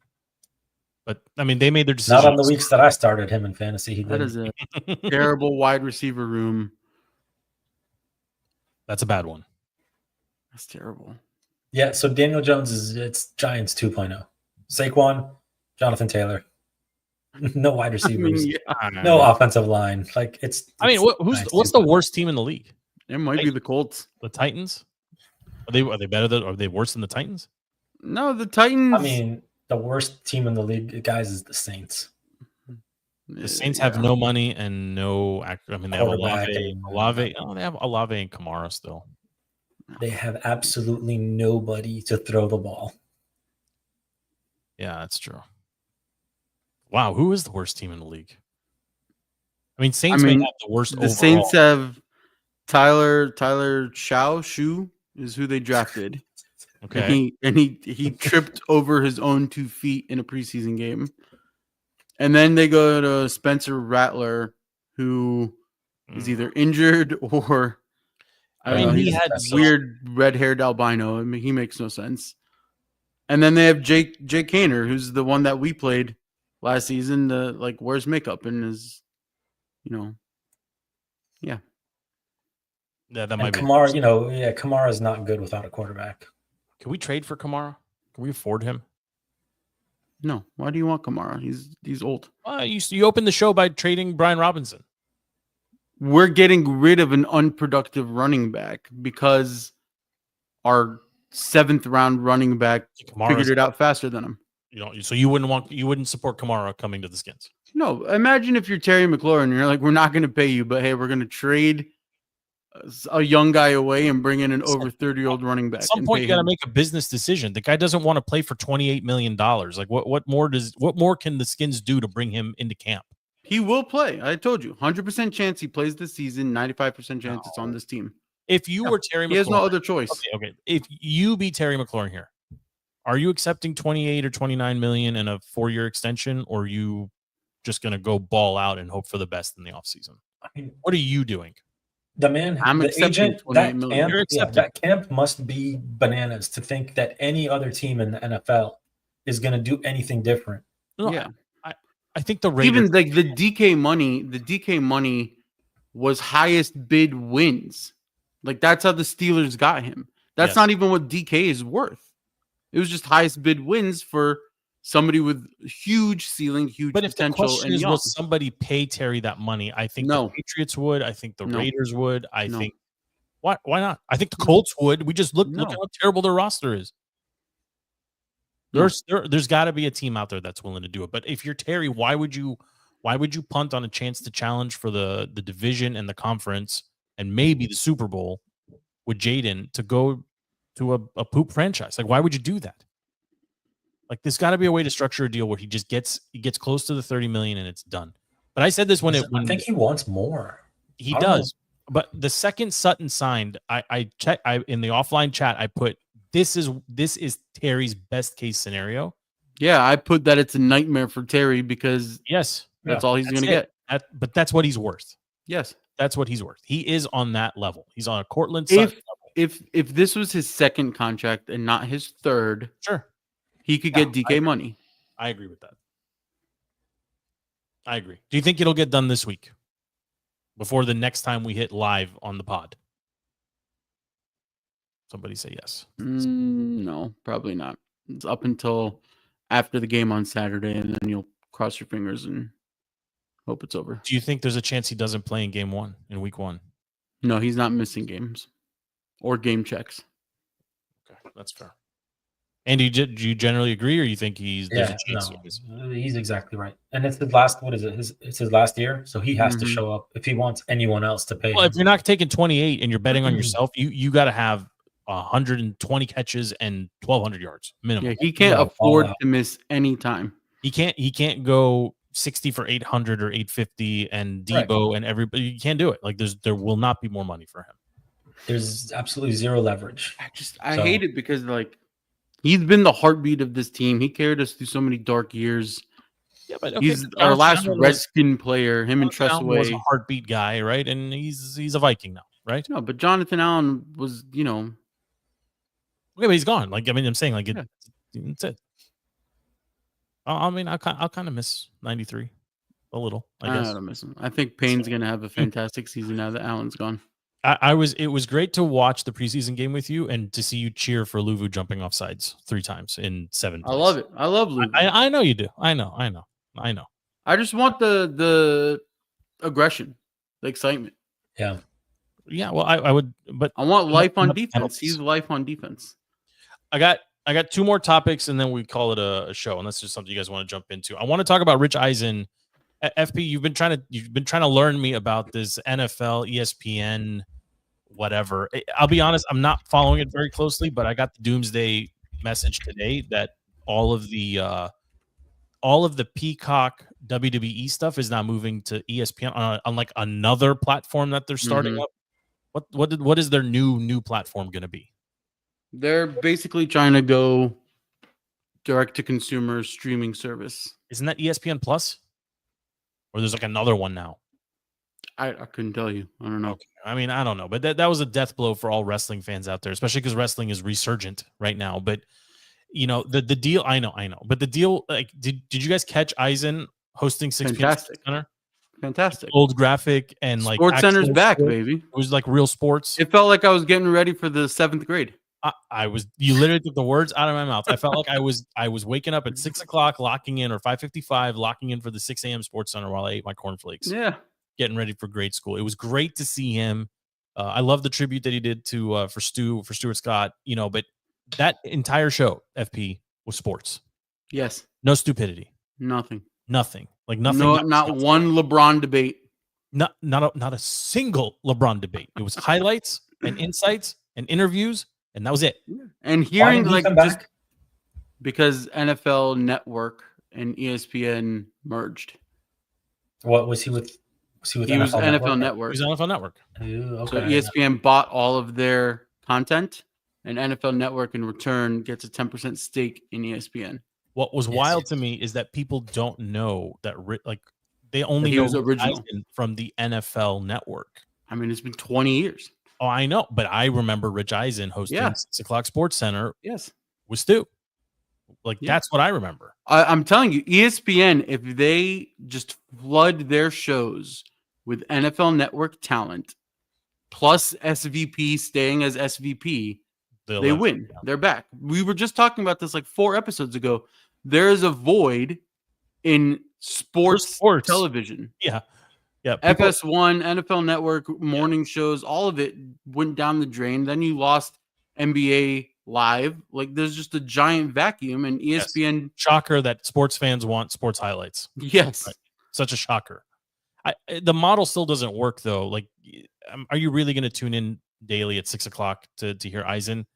But I mean, they made their decision. Not on the weeks that I started him in fantasy. He That did. is a terrible wide receiver room. That's a bad one. That's terrible. Yeah, so Daniel Jones it's Giants 2.0. Saquon, Jonathan Taylor. No wide receivers. No offensive line. Like it's what's the worst team in the league? It might be the Colts. The Titans? Are they better than, are they worse than the Titans? No, the Titans. I mean, the worst team in the league, guys, is the Saints. The Saints have no money and no. I mean, they have Olave. Oh, they have Olave and Kamara still. They have absolutely nobody to throw the ball. Yeah, that's true. Wow, who is the worst team in the league? I mean, Saints may have the worst. The Saints have Tyler Shu is who they drafted. Okay, and he tripped over his own 2 feet in a preseason game. And then they go to Spencer Rattler, who is either injured or he had weird red-haired albino. I mean, he makes no sense. And then they have Jake Kaner, who's the one that we played last season. Wears makeup and is, yeah. Yeah, that might be. Kamara, Kamara is not good without a quarterback. Can we trade for Kamara? Can we afford him? No. Why do you want Kamara? He's old. You opened the show by trading Brian Robinson. We're getting rid of an unproductive running back because our 7th round running back figured it out faster than him. So you wouldn't support Kamara coming to the Skins. No, imagine if you're Terry McLaurin and you're like, we're not going to pay you, but hey, we're going to trade a young guy away and bring in an over 30-year-old running back. At some point, you got to make a business decision. The guy doesn't want to play for $28 million. Like, what more can the Skins do to bring him into camp? He will play. I told you, 100% chance he plays this season. 95% chance it's on this team. If you were Terry McLaurin, he has no other choice. Okay. If you be Terry McLaurin here, are you accepting 28 or 29 million in a 4-year extension, or are you just going to go ball out and hope for the best in the offseason? I mean, what are you doing? I'm accepting that camp must be bananas to think that any other team in the NFL is going to do anything different. No, yeah. I think the Raiders, even like the DK money was highest bid wins. Like that's how the Steelers got him. That's not even what DK is worth. It was just highest bid wins for somebody with huge ceiling, huge potential. But if the question is, will somebody pay Terry that money? I think the Patriots would. I think the Raiders would. I think why not? I think the Colts would. We just look at how terrible their roster is. There's got to be a team out there that's willing to do it. But if you're Terry, why would you punt on a chance to challenge for the division and the conference and maybe the Super Bowl with Jayden to go to a poop franchise? Like, why would you do that? Like, there's got to be a way to structure a deal where he gets close to the 30 million and it's done. But I said this when I think he wants more. He does. But the second Sutton signed, I checked. In the offline chat, I put this is Terry's best case scenario. Yeah, I put that it's a nightmare for Terry because that's all he's going to get. But that's what he's worth. Yes, that's what he's worth. He is on that level. He's on a Cortland Sutton level. If this was his second contract and not his third, sure, he could get DK money. I agree with that. I agree. Do you think it'll get done this week before the next time we hit live on the pod? Somebody say yes. No, probably not. It's up until after the game on Saturday, and then you'll cross your fingers and hope it's over. Do you think there's a chance he doesn't play in game 1, in week 1? No, he's not missing games or game checks. Okay, that's fair. Andy, do you generally agree, or you think there's a chance? No, he's exactly right. And it's his last, it's his last year, so he has to show up if he wants anyone else to pay him. If you're not taking 28 and you're betting on yourself, you got to have 120 catches and 1,200 yards minimum. Yeah, he can't Yeah, afford fallout. to miss any time. He can't go 60 for 800 or 850 and Debo and everybody. You can't do it. Like there will not be more money for him. There's absolutely zero leverage. I So- hate it because like he's been the heartbeat of this team. He carried us through so many dark years. Yeah, but He's our last Allen Redskin player. Him and Jonathan Allen was a Tressaway. heartbeat guy, right? And he's a Viking now, right? No, but Jonathan Allen was, you know, Okay, but he's gone. Like I mean, I'm saying like Yeah. it's it. I mean, I'll kind of miss 93 a little. I guess don't miss him. I think Payne's gonna have a fantastic season now that Allen's gone. It was great to watch the preseason game with you and to see you cheer for Luvu jumping off sides 3 times in 7 plays. I love it. I love Luke. I know you do. I know. I just want the aggression, the excitement. Yeah. Yeah, well, I would, but I want life on not defense. penalties. He's life on defense. I got 2 more topics and then we call it a show. And that's just something you guys want to jump into. I want to talk about Rich Eisen. FP, you've been trying to learn me about this NFL, ESPN, whatever. I'll be honest, I'm not following it very closely, but I got the doomsday message today that all of the Peacock WWE stuff is now moving to ESPN on like another platform that they're starting up. What is their new platform going to be? They're basically trying to go direct to consumer streaming service. Isn't that ESPN Plus? Or there's like another one now? I couldn't tell you. I don't know. Okay. I mean, I don't know, but that was a death blow for all wrestling fans out there, especially because wrestling is resurgent right now. But you know, the deal, I know, but the deal, like, did you guys catch Eisen hosting 6 p.m. Fantastic. Center? Fantastic. Old graphic and like Sports Center's actual back, sport. baby. It was like real sports. It felt like I was getting ready for the 7th grade. You literally took the words out of my mouth. I felt like I was waking up at 6 o'clock, locking in, or 5:55, locking in for the 6 a.m. Sports Center while I ate my cornflakes. Yeah. Getting ready for grade school. It was great to see him. I love the tribute that he did to for Stuart Scott. You know, but that entire show, FP, was sports. Yes. No stupidity. Nothing. Like nothing. No, not one LeBron debate. Not a single LeBron debate. It was highlights and insights and interviews, and that was it. And Why hearing didn't he like come just back? because NFL Network and ESPN merged. What was he with? Was he with He was NFL It Network. was on NFL Network. Ooh, So okay. ESPN bought all of their content, and NFL Network in return gets a 10% stake in ESPN. What was Yes, wild yes. to me is that people don't know that like they only he know was original. Eisen from the NFL Network. I mean, it's been 20 years. Oh, I know, but I remember Rich Eisen hosting Yeah. 6 o'clock Sports Center Yes. with Stu. Like Yeah. that's what I remember. I'm telling you, ESPN, if they just flood their shows with NFL Network talent, plus SVP staying as SVP, they win. They're back. We were just talking about this like 4 episodes ago. There is a void in sports television. Yeah. Yeah. FS1, NFL Network, morning shows, all of it went down the drain. Then you lost NBA Live. Like there's just a giant vacuum, and ESPN. Shocker that sports fans want sports highlights. Yes. Right. Such a shocker. The model still doesn't work though. Like, are you really going to tune in daily at 6 o'clock to hear Eisen?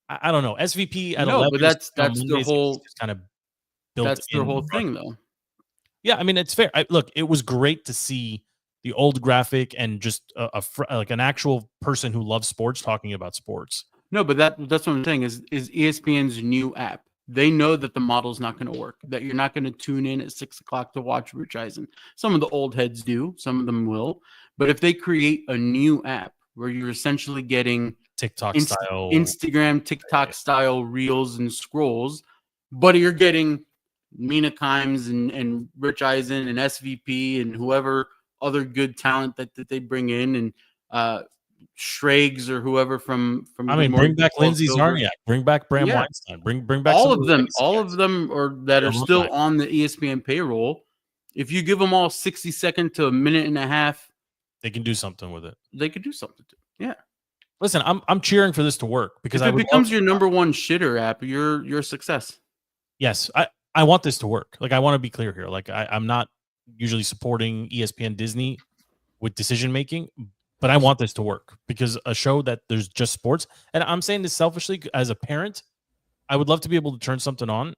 I don't know. SVP at 11. But that's their Mondays, whole it's kind of built. That's their in whole front. thing, though. Yeah, I mean it's fair. Look, it was great to see the old graphic and just like an actual person who loves sports talking about sports. No, but that's what I'm saying is ESPN's new app. They know that the model's not going to work, that you're not going to tune in at 6 o'clock to watch Rich Eisen. Some of the old heads do, some of them will. But if they create a new app where you're essentially getting TikTok style, Instagram, TikTok style reels and scrolls, but you're getting Mina Kimes and Rich Eisen and SVP and whoever other good talent that they bring in, and Schrags or whoever from I mean, bring back Lindsey Zarniak, bring back Bram Yeah. Weinstein, bring back all some of them. legacy All guys. of them that Yeah, are we'll still find. on the ESPN payroll. If you give them all 60 second to a minute and a half, They can do something with it. they could do something. Yeah. Listen, I'm cheering for this to work because If I it would becomes love- your number one shitter app, you're a success. Yes, I want this to work. Like I want to be clear here. Like I'm not usually supporting ESPN Disney with decision making, But I want this to work because a show that there's just sports, and I'm saying this selfishly as a parent, I would love to be able to turn something on,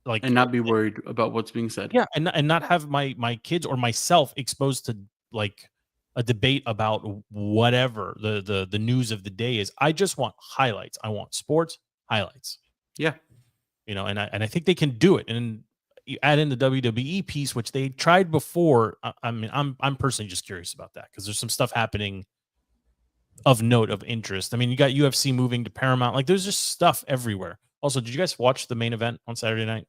like, and not be worried about what's being said. yeah, and not have my kids or myself exposed to like a debate about whatever the news of the day is. I just want highlights. I want sports highlights. Yeah. You know, and I think they can do it. And you add in the WWE piece, which they tried before. I mean, I'm personally just curious about that because there's some stuff happening of note, of interest. I mean, you got UFC moving to Paramount. Like, there's just stuff everywhere. Also, did you guys watch the main event on Saturday night?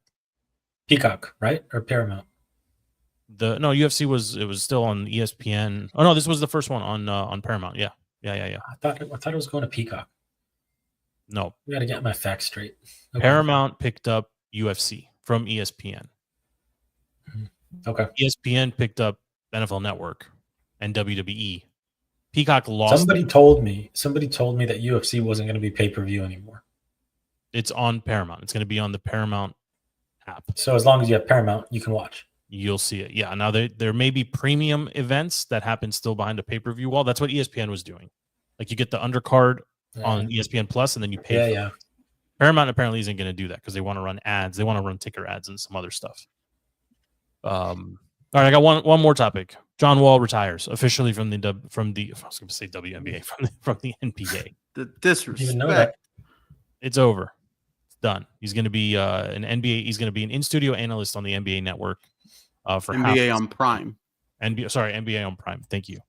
Peacock, right? Or Paramount? No, UFC was still on ESPN. Oh no, this was the first one on Paramount. Yeah. I thought it was going to Peacock. No, We got to get my facts straight. Okay. Paramount picked up UFC from ESPN. Okay. ESPN picked up NFL Network and WWE. Peacock lost. Somebody told me that UFC wasn't going to be pay-per-view anymore. It's on Paramount. It's going to be on the Paramount app. So as long as you have Paramount, you can watch. You'll see it. Yeah. Now there may be premium events that happen still behind a pay-per-view wall. That's what ESPN was doing. Like, you get the undercard on ESPN Plus, and then you pay. Yeah. Paramount apparently isn't going to do that because they want to run ads. They want to run ticker ads and some other stuff. All right, I got one more topic. John Wall retires officially from the I was going to say WNBA from the NBA. The disrespect. Even know that. It's over. It's done. He's going to be an NBA. He's going to be an in-studio analyst on the NBA network for NBA on Prime. NBA on Prime. Thank you.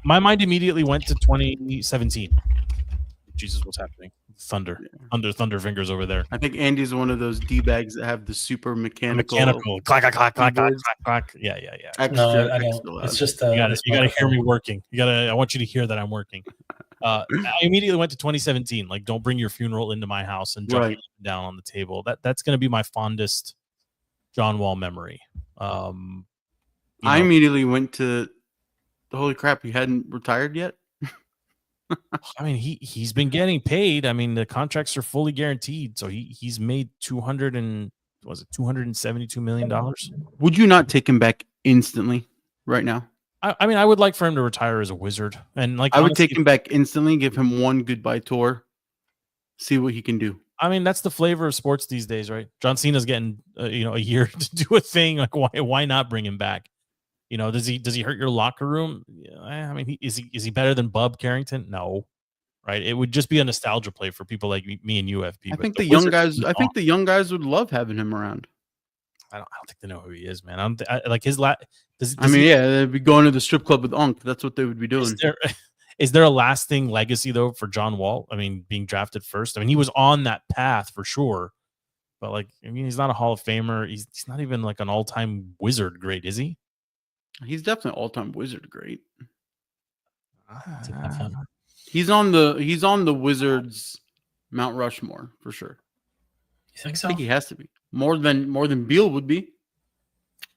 My mind immediately went to 2017. Jesus, what's happening? Thunder fingers over there. I think Andy's one of those D-bags that have the super mechanical clack, clack, clack, clack, clack, clack. Yeah. No, I don't. It's just you got to hear me working. I want you to hear that I'm working. I immediately went to 2017. Like, don't bring your funeral into my house and jump down on the table. That's going to be my fondest John Wall memory. I immediately went to, holy crap, he hadn't retired yet. I mean, he's been getting paid. I mean, the contracts are fully guaranteed, so he's made $272 million. Would you not take him back instantly right now? I mean, I would like for him to retire as a Wizard, and like, I would take him back instantly, give him one goodbye tour, see what he can do. I mean, that's the flavor of sports these days, right? John Cena's getting a year to do a thing. Like, why not bring him back? You know, does he hurt your locker room? I mean, is he better than Bub Carrington? No, right? It would just be a nostalgia play for people like me and UFP. I think the young guys. I think the young guys would love having him around. I don't think they know who he is, man. Like his they'd be going to the strip club with Unc. That's what they would be doing. Is there a lasting legacy though for John Wall? I mean, being drafted first. I mean, he was on that path for sure, but like, I mean, he's not a Hall of Famer. He's not even like an all-time Wizard great, is he? He's definitely all-time Wizard great. He's on the Wizards Mount Rushmore for sure. You think so? I think he has to be more than Beal would be.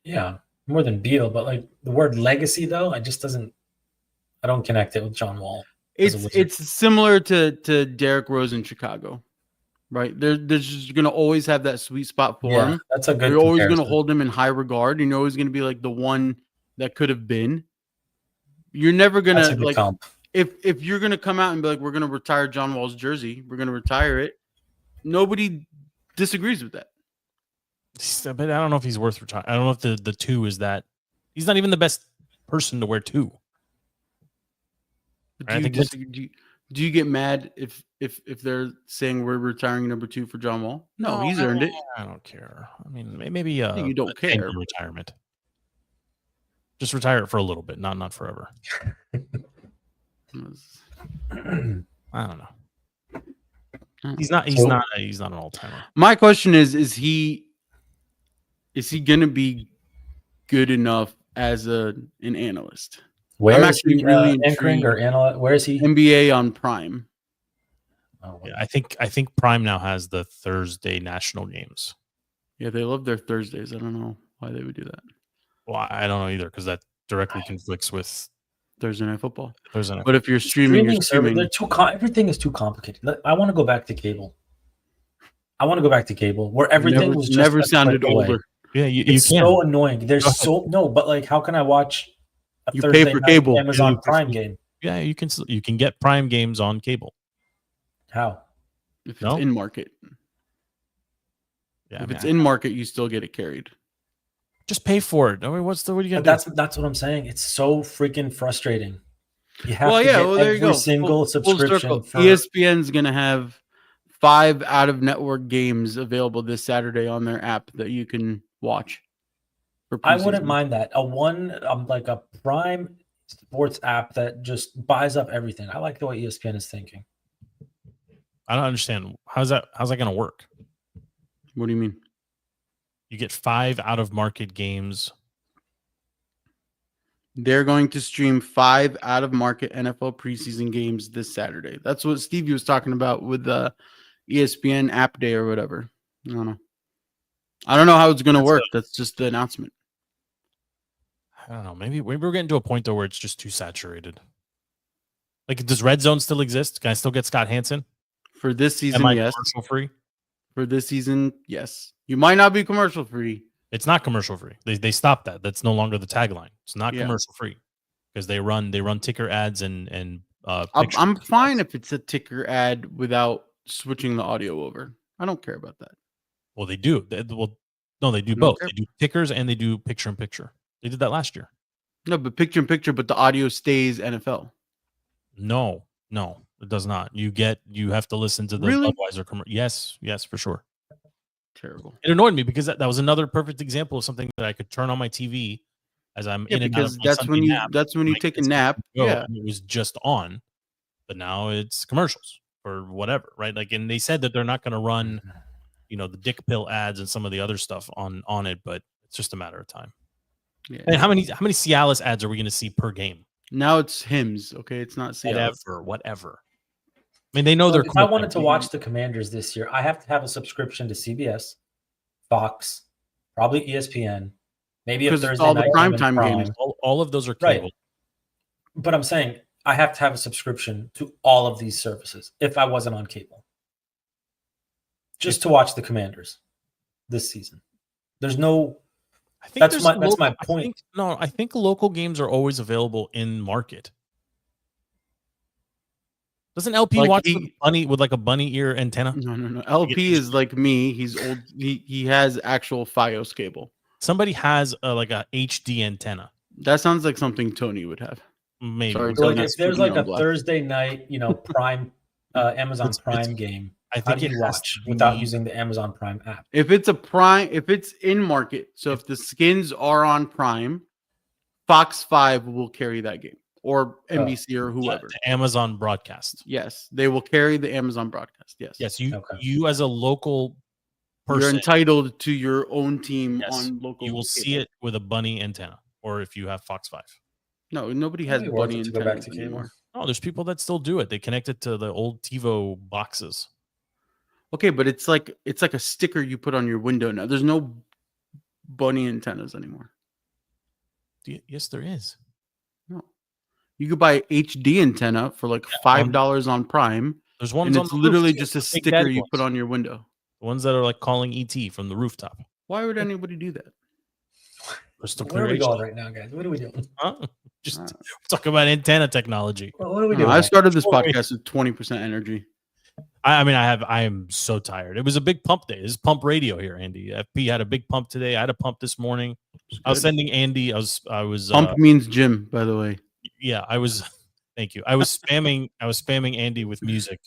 Yeah, more than Beal, but like the word legacy though, I don't connect it with John Wall. It's similar to Derrick Rose in Chicago, right? They're just gonna always have that sweet spot for him. That's a good. You're always gonna hold him in high regard. You're always gonna be like the one that could have been. You're never gonna like comp. If you're gonna come out and be like, we're gonna retire John Wall's jersey, we're gonna retire it. Nobody disagrees with that. But I don't know if he's worth retiring. I don't know if the two is that. He's not even the best person to wear two. Do you get mad if they're saying we're retiring number 2 for John Wall? No, he's earned it. I don't care. I mean, maybe you don't care. Retirement. Just retire it for a little bit, not forever. I don't know. He's not an all-timer. My question is he gonna be good enough as an analyst? Where is he really anchoring or analyst? Where is he? NBA on Prime. Oh, yeah, I think Prime now has the Thursday national games. Yeah, they love their Thursdays. I don't know why they would do that. Well, I don't know either because that directly conflicts with Thursday Night Football. But if you're streaming, they're everything is too complicated. I want to go back to cable. Where everything was just never sounded older. Yeah, it's so annoying. There's but like, how can I watch a You Thursday pay for night cable. Amazon Yeah, Prime game. Yeah, you can get Prime games on cable. How? If it's No? in market. Yeah, If it's in market, you still get it carried. just pay for it. I mean, what are you gonna But do? that's what I'm saying. It's so freaking frustrating. You have Well, to yeah, get well, there you every go. single Full subscription circle. for ESPN's going to have 5 out-of-network games available this Saturday on their app that you can watch. For I wouldn't preseason. mind that. Like a Prime Sports app that just buys up everything. I like the way ESPN is thinking. I don't understand. How's that gonna work? What do you mean? You get 5 out of market games. They're going to stream 5 out-of-market NFL preseason games this Saturday. That's what Stevie was talking about with the ESPN app day or whatever. I don't know how it's going to work. That's just the announcement. I don't know. Maybe we're getting to a point though where it's just too saturated. Like, does Red Zone still exist? Can I still get Scott Hansen? For this season, Am I yes. commercial free? For this season, yes. You might not be commercial free. It's not commercial free. They stopped that. That's no longer the tagline. It's not Yeah. commercial free because they run ticker ads and I'm fine if it's a ticker ad without switching the audio over. I don't care about that. Well, they do. No, they do don't both. care. They do tickers and they do picture in picture. They did that last year. No, but picture in picture, but the audio stays NFL. No, it does not. You have to listen to the Really? Budweiser commercial. Yes, for sure. Terrible. It annoyed me because that was another perfect example of something that I could turn on my TV as I'm Yeah, in and out because of my Sunday nap. that's when you My take a kids nap. go, Yeah. and it was just on, but now it's commercials or whatever, right? Like, and they said that they're not going to run, the dick pill ads and some of the other stuff on it, but it's just a matter of time. Yeah. And how many Cialis ads are we going to see per game? Now it's Hims. Okay, it's not Seattle. Whatever. I mean, they know So they're. if I wanted to watch the Commanders this year, I have to have a subscription to CBS, Fox, probably ESPN, maybe a Because it's Thursday all the night game in primetime Prime. games. All of those are Right. cable. But I'm saying I have to have a subscription to all of these services if I wasn't on cable, just to watch the Commanders this season. There's no. I think That's there's my local- my point. I think local games are always available in market. Doesn't LP Like watch he- with like a bunny ear antenna? No. LP is like me. He's old. He has actual FiOS cable. Somebody has like a HD antenna. That sounds like something Tony would have. Maybe. Sorry, So like Tony, if there's putting like you a on blast. Thursday night, Prime, Amazon It's- Prime game, I how think do it you has watch to without be- using the Amazon Prime app? If it's in market, so if the skins are on Prime, Fox 5 will carry that game or NBC or whoever. the Amazon broadcast. Yes, they will carry the Amazon broadcast. Yes. Yes, Okay. you as a local You're person, entitled to your own team yes, on local. you will see it with a bunny antenna, or if you have Fox 5. No, nobody has Maybe worth bunny it to go back antennas to cable. anymore. Oh, there's people that still do it. They connect it to the old TiVo boxes. Okay, but it's like a sticker you put on your window now. There's no bunny antennas anymore. Yes, there is. No. You could buy HD antenna for like $5 on Prime, There's ones and on it's the roof, literally too, just a the big sticker daddy you put ones. on your window. The ones that are like calling ET from the rooftop. Why would anybody do that? Crystal Where are clear we going HD. right now, guys? What are we doing? Huh? Just talk about antenna technology. What are we No, doing? I started this Sure. podcast with 20% energy. I am so tired. It was a big pump day. This is pump radio here, Andy. FP had a big pump today. I had a pump this morning. I was sending Andy. I was Pump means gym, by the way. yeah, I was thank you. I was spamming Andy with music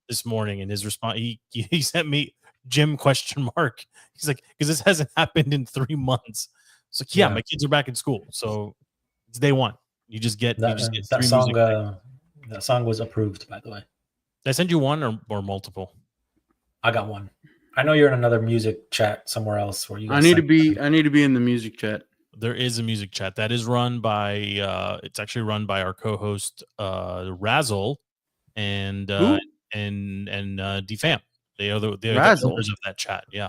this morning, and his response he sent me Jim ? He's like, because this hasn't happened in 3 months. It's like, yeah, my kids are back in school, so it's day one. You just get that three song. music. That song was approved, by the way. Did I send you one or multiple? I got one. I know you're in another music chat somewhere else where you. I need to be in the music chat. There is a music chat that is run by it's actually run by our co-host Razzle and DFAM. They are the owners of that chat. Yeah.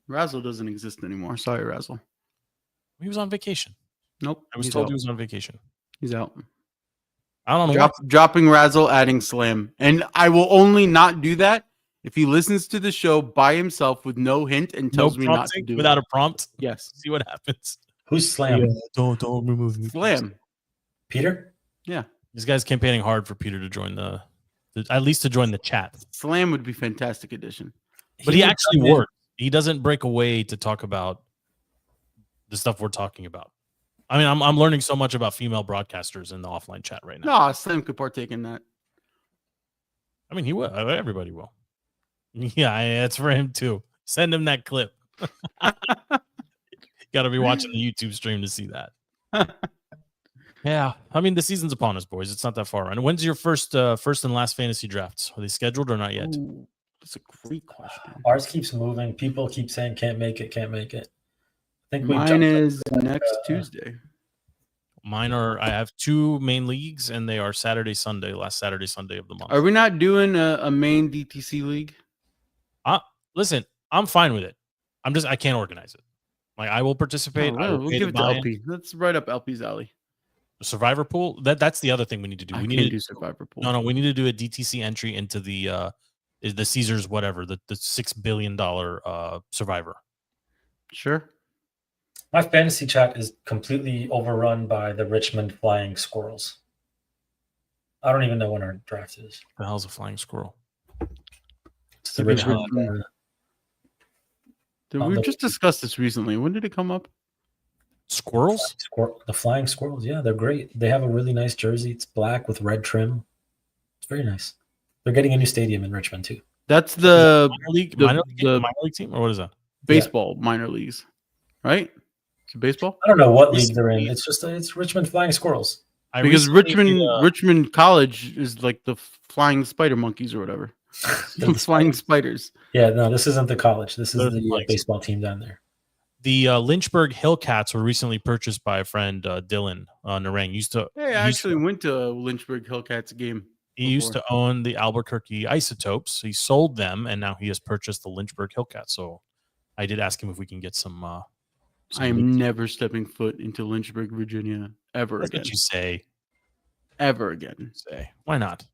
Razzle doesn't exist anymore. Sorry, Razzle. He was on vacation. Nope. I was he's told out. he was on vacation. He's out. I don't know. Dropping Razzle, adding Slam. And I will only not do that if he listens to the show by himself with no hint and tells me not to do without it. a prompt. Yes. See what happens. Who's Slam? Don't remove me. Slam. Peter? Yeah. This guy's campaigning hard for Peter to join at least to join the chat. Slam would be fantastic addition. But he would actually come in. works. He doesn't break away to talk about the stuff we're talking about. I mean, I'm learning so much about female broadcasters in the offline chat right now. No, Slam could partake in that. I mean, he will. Everybody will. Yeah, that's for him too. Send him that clip. Got to be watching the YouTube stream to see that. Yeah, I mean, the season's upon us, boys. It's not that far. And when's your first and last fantasy drafts? Are they scheduled or not yet? Ooh, that's a great question. Ours keeps moving. People keep saying can't make it. I think Mine is next Tuesday. Mine are. I have 2 main leagues, and they are Saturday, Sunday. Last Saturday, Sunday of the month. Are we not doing a main DTC league? Listen, I'm fine with it. I can't organize it. Like, I will participate. I will We'll pay give the it to buy-in. LP. Let's write up LP's alley. Survivor pool. That's the other thing we need to do. I We can't need do to Survivor pool. No, we need to do a DTC entry into the Caesars whatever the $6 billion Survivor. Sure. My fantasy chat is completely overrun by the Richmond Flying Squirrels. I don't even know when our draft is. The hell's a flying squirrel? It's the Richmond. We just discussed this recently. When did it come up? Squirrels? The Flying Squirrels. Yeah, they're great. They have a really nice jersey. It's black with red trim. It's very nice. They're getting a new stadium in Richmond too. That's the minor league team, or what is that? Baseball minor leagues, right? Is it baseball? I don't know what league they're in. It's Richmond Flying Squirrels. Because Richmond College is like the flying spider monkeys or whatever. The flying spiders. Yeah, no, this isn't the college. This is They're the the baseball team down there. The Lynchburg Hillcats were recently purchased by a friend, Dylan Narang. Hey, I actually went to a Lynchburg Hillcats game. He used to own the Albuquerque Isotopes. He sold them, and now he has purchased the Lynchburg Hillcats. So I did ask him if we can get some. I am never stepping foot into Lynchburg, Virginia, ever That's again. what you say. Ever again. Say. Why not?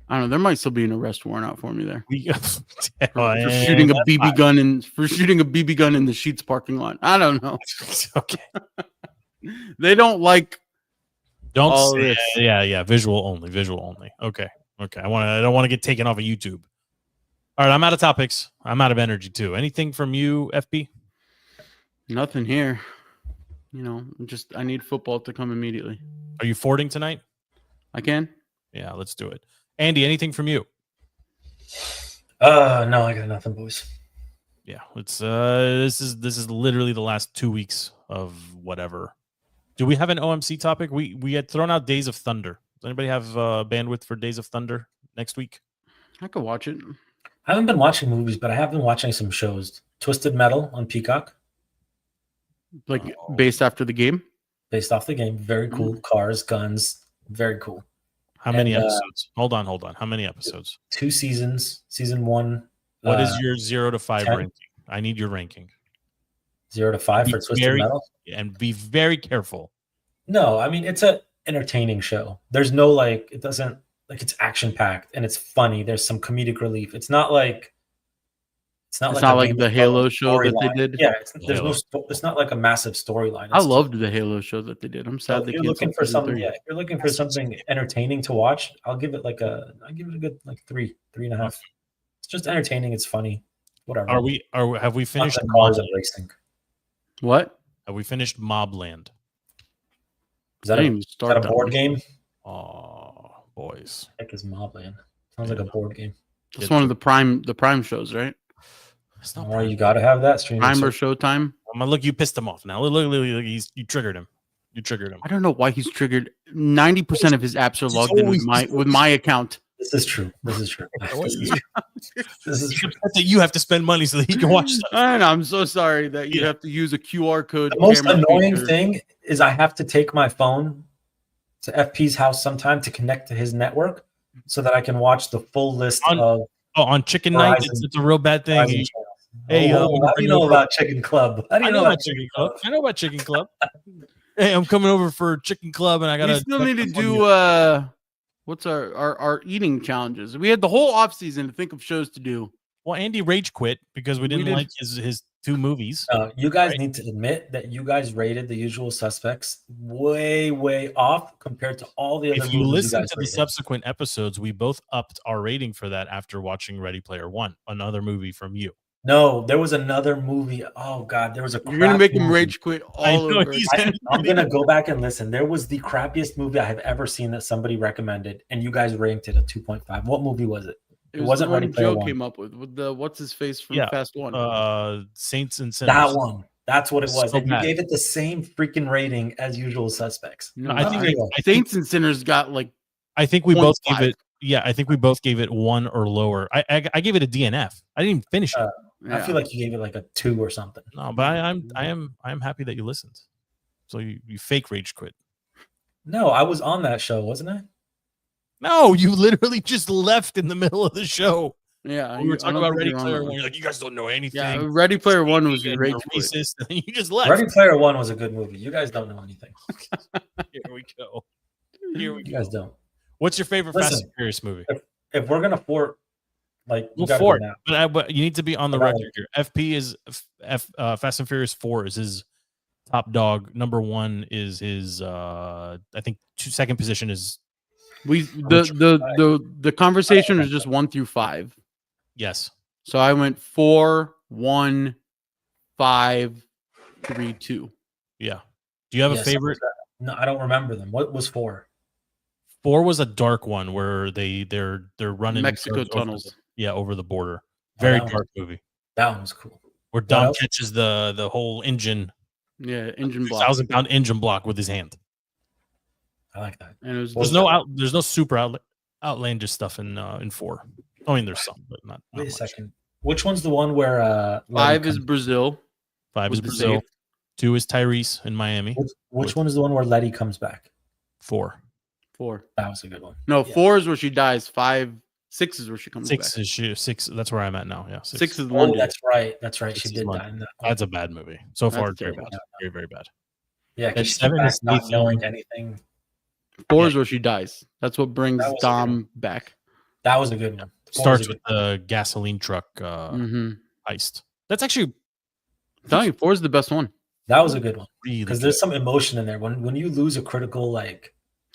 I don't know. There might still be an arrest warrant out for me there. For shooting a BB gun in the Sheetz parking lot. I don't know. Okay. They don't like. Don't say this. Yeah. Visual only. Okay. I don't want to get taken off of YouTube. All right. I'm out of topics. I'm out of energy too. Anything from you, FB? Nothing here. I need football to come immediately. Are you fording tonight? I can. Yeah, let's do it. Andy, anything from you? No, I got nothing, boys. Yeah, it's this is literally the last 2 weeks of whatever. Do we have an OMC topic? We had thrown out Days of Thunder. Does anybody have bandwidth for Days of Thunder next week? I could watch it. I haven't been watching movies, but I have been watching some shows. Twisted Metal on Peacock. Based after the game? Based off the game. Very cool. Cars, guns. Very cool. How many episodes? Hold on. How many episodes? 2 seasons. Season 1. What is your 0 to 5 10? ranking? I need your ranking. 0 to 5 for Twisted Metal? And be very careful. No, I mean, it's an entertaining show. There's no it's action packed and it's funny. There's some comedic relief. It's not like the Halo show that they did. Yeah, it's not like a massive storyline. I loved the Halo show that they did. I'm sad if you're looking for something. Yeah, if you're looking for something entertaining to watch, I'll give it a good 3.5. It's just entertaining. It's funny. Whatever. Have we finished cars and racing? What? Have we finished Mobland? Is that a board game? Oh, boys. Heck is Mobland? Sounds like a board game. It's one of the prime shows, right? You got to have that stream. Prime or Showtime? I'm gonna look. You pissed him off now. Look, you triggered him. I don't know why he's triggered. 90% of his apps are logged in with my account. This is true. This is true. That you have to spend money so that he can watch stuff. And I'm so sorry that you have to use a QR code. The most annoying thing is I have to take my phone to FP's house sometime to connect to his network so that I can watch the full list on Chicken Night. It's a real bad thing. Hey, how do you know about Chicken Club? How do you know about Chicken Club? I know about Chicken Club. Hey, I'm coming over for Chicken Club, and I gotta. We still need to do what's our eating challenges. We had the whole off season to think of shows to do. Well, Andy rage quit because we didn't like his movies. You guys Right. need to admit that you guys rated The Usual Suspects way, way off compared to all the other If you movies listen you guys to the rated. subsequent episodes, we both upped our rating for that after watching Ready Player One, another movie from you. No, there was another movie. Oh God, there was a. You're gonna make him movie. rage quit I all know over. he's again. I'm gonna go back and listen. There was the crappiest movie I have ever seen that somebody recommended, and you guys ranked it a 2.5. What movie was it? It wasn't the one Ready Player Joe One. came up with the what's his face from Yeah, Fast One. Saints and Sinners. That one. That's what it was. So And you bad. gave it the same freaking rating as Usual Suspects. No, I think Saints and Sinners got like I think we both gave 0.5. it. Yeah, I think we both gave it 1 or lower. I gave it a DNF. I didn't even finish it. I feel like you gave it like a 2 or something. No, but I am happy that you listened. So you fake rage quit. No, I was on that show, wasn't I? No, you literally just left in the middle of the show. Yeah, We were I talking don't about think Ready you're on Player that One. You're like, you guys don't know anything. Yeah, Ready Player One was You're rage quit. racist, and then you just left. Ready Player One was a good movie. You guys don't know anything. Here we go. Here we You go. guys don't. What's your favorite Fast Listen, and Furious movie? If we're gonna fort, like Go you gotta for go it. now. But you need to be on the About record here. FP is Fast and Furious 4 is his top dog. Number 1 is his I think second position is The conversation was just 1 through 5. yes. So I went 4, 1, 5, 3, 2. Yeah. Do you have a Yes, favorite? No, I don't remember them. What was 4? 4 was a dark one where they're running Mexico over tunnels. over the border. Very that one- dark movie. That one was cool. Where Dom else? catches the whole engine, Yeah, engine block. 1,000-pound engine block with his hand. I like that. And it was There's no super outlandish stuff in 4. I mean, there's some, but not Wait a much. second. Which one's the one where 5 Letty is comes- Brazil. 5 is with the Brazil. safe. 2 is Tyrese in Miami. which one is the one where Letty comes back? 4. 4. That was a good one. No, Yeah. 4 is where she dies. 6 is where she comes 6 back. is 6. That's where I'm at now. Yeah, 6. 6 is Oh, London. that's right. That's right. 6 She is did London. die in that one. That's a bad movie. So far, That's very terrible. bad. Very, very bad. Yeah, And because 7 is not Nathan. knowing anything. 4 is where she dies. That's what brings That was a good Dom back. That was a good one. Starts with the gasoline truck Mm-hmm. heist. That's actually Telling you, 4 is the best one. That was a good one really because good. there's some emotion in there. When you lose a critical, like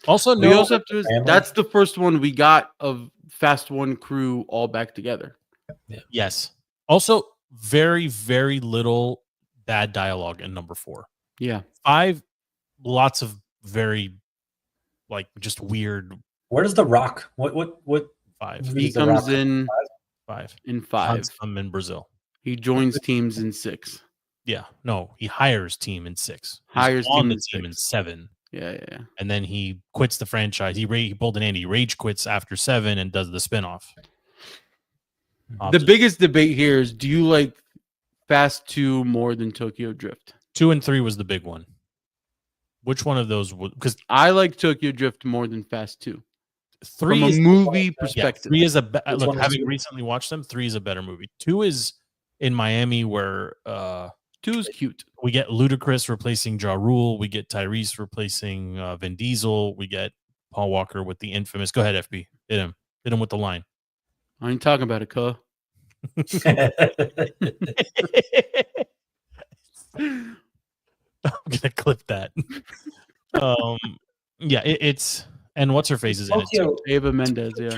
Also, We no, also have to. family. That's the first one we got of Fast One crew all back together. yes. Also, very, very little bad dialogue in number 4. Yeah, 5, lots of very, like, just weird. where does the Rock? What 5. movie he does The Rock comes in 5. in 5. I'm in Brazil. He joins teams in 6. Yeah, no, he hires team in 6. He's Hires on team the in team in 6. 7, Yeah. and then he quits the franchise. He pulled an Andy rage quits after 7 and does the spinoff. The biggest debate here is: do you like Fast 2 more than Tokyo Drift? 2 and 3 was the big one. Which one of those would? Because I like Tokyo Drift more than Fast 2 3 from a is movie yeah, perspective. 3 is a Which look. one was Having it? recently watched them, 3 is a better movie. 2 is in Miami where 2 is cute. we get Ludacris replacing Ja Rule. We get Tyrese replacing Vin Diesel. We get Paul Walker with the infamous. Go ahead, FB. Hit him. Hit him with the line. I ain't talking about it, cuh. I'm gonna clip that. Yeah, it's and what's her face is in it too. Ava Mendes, yeah.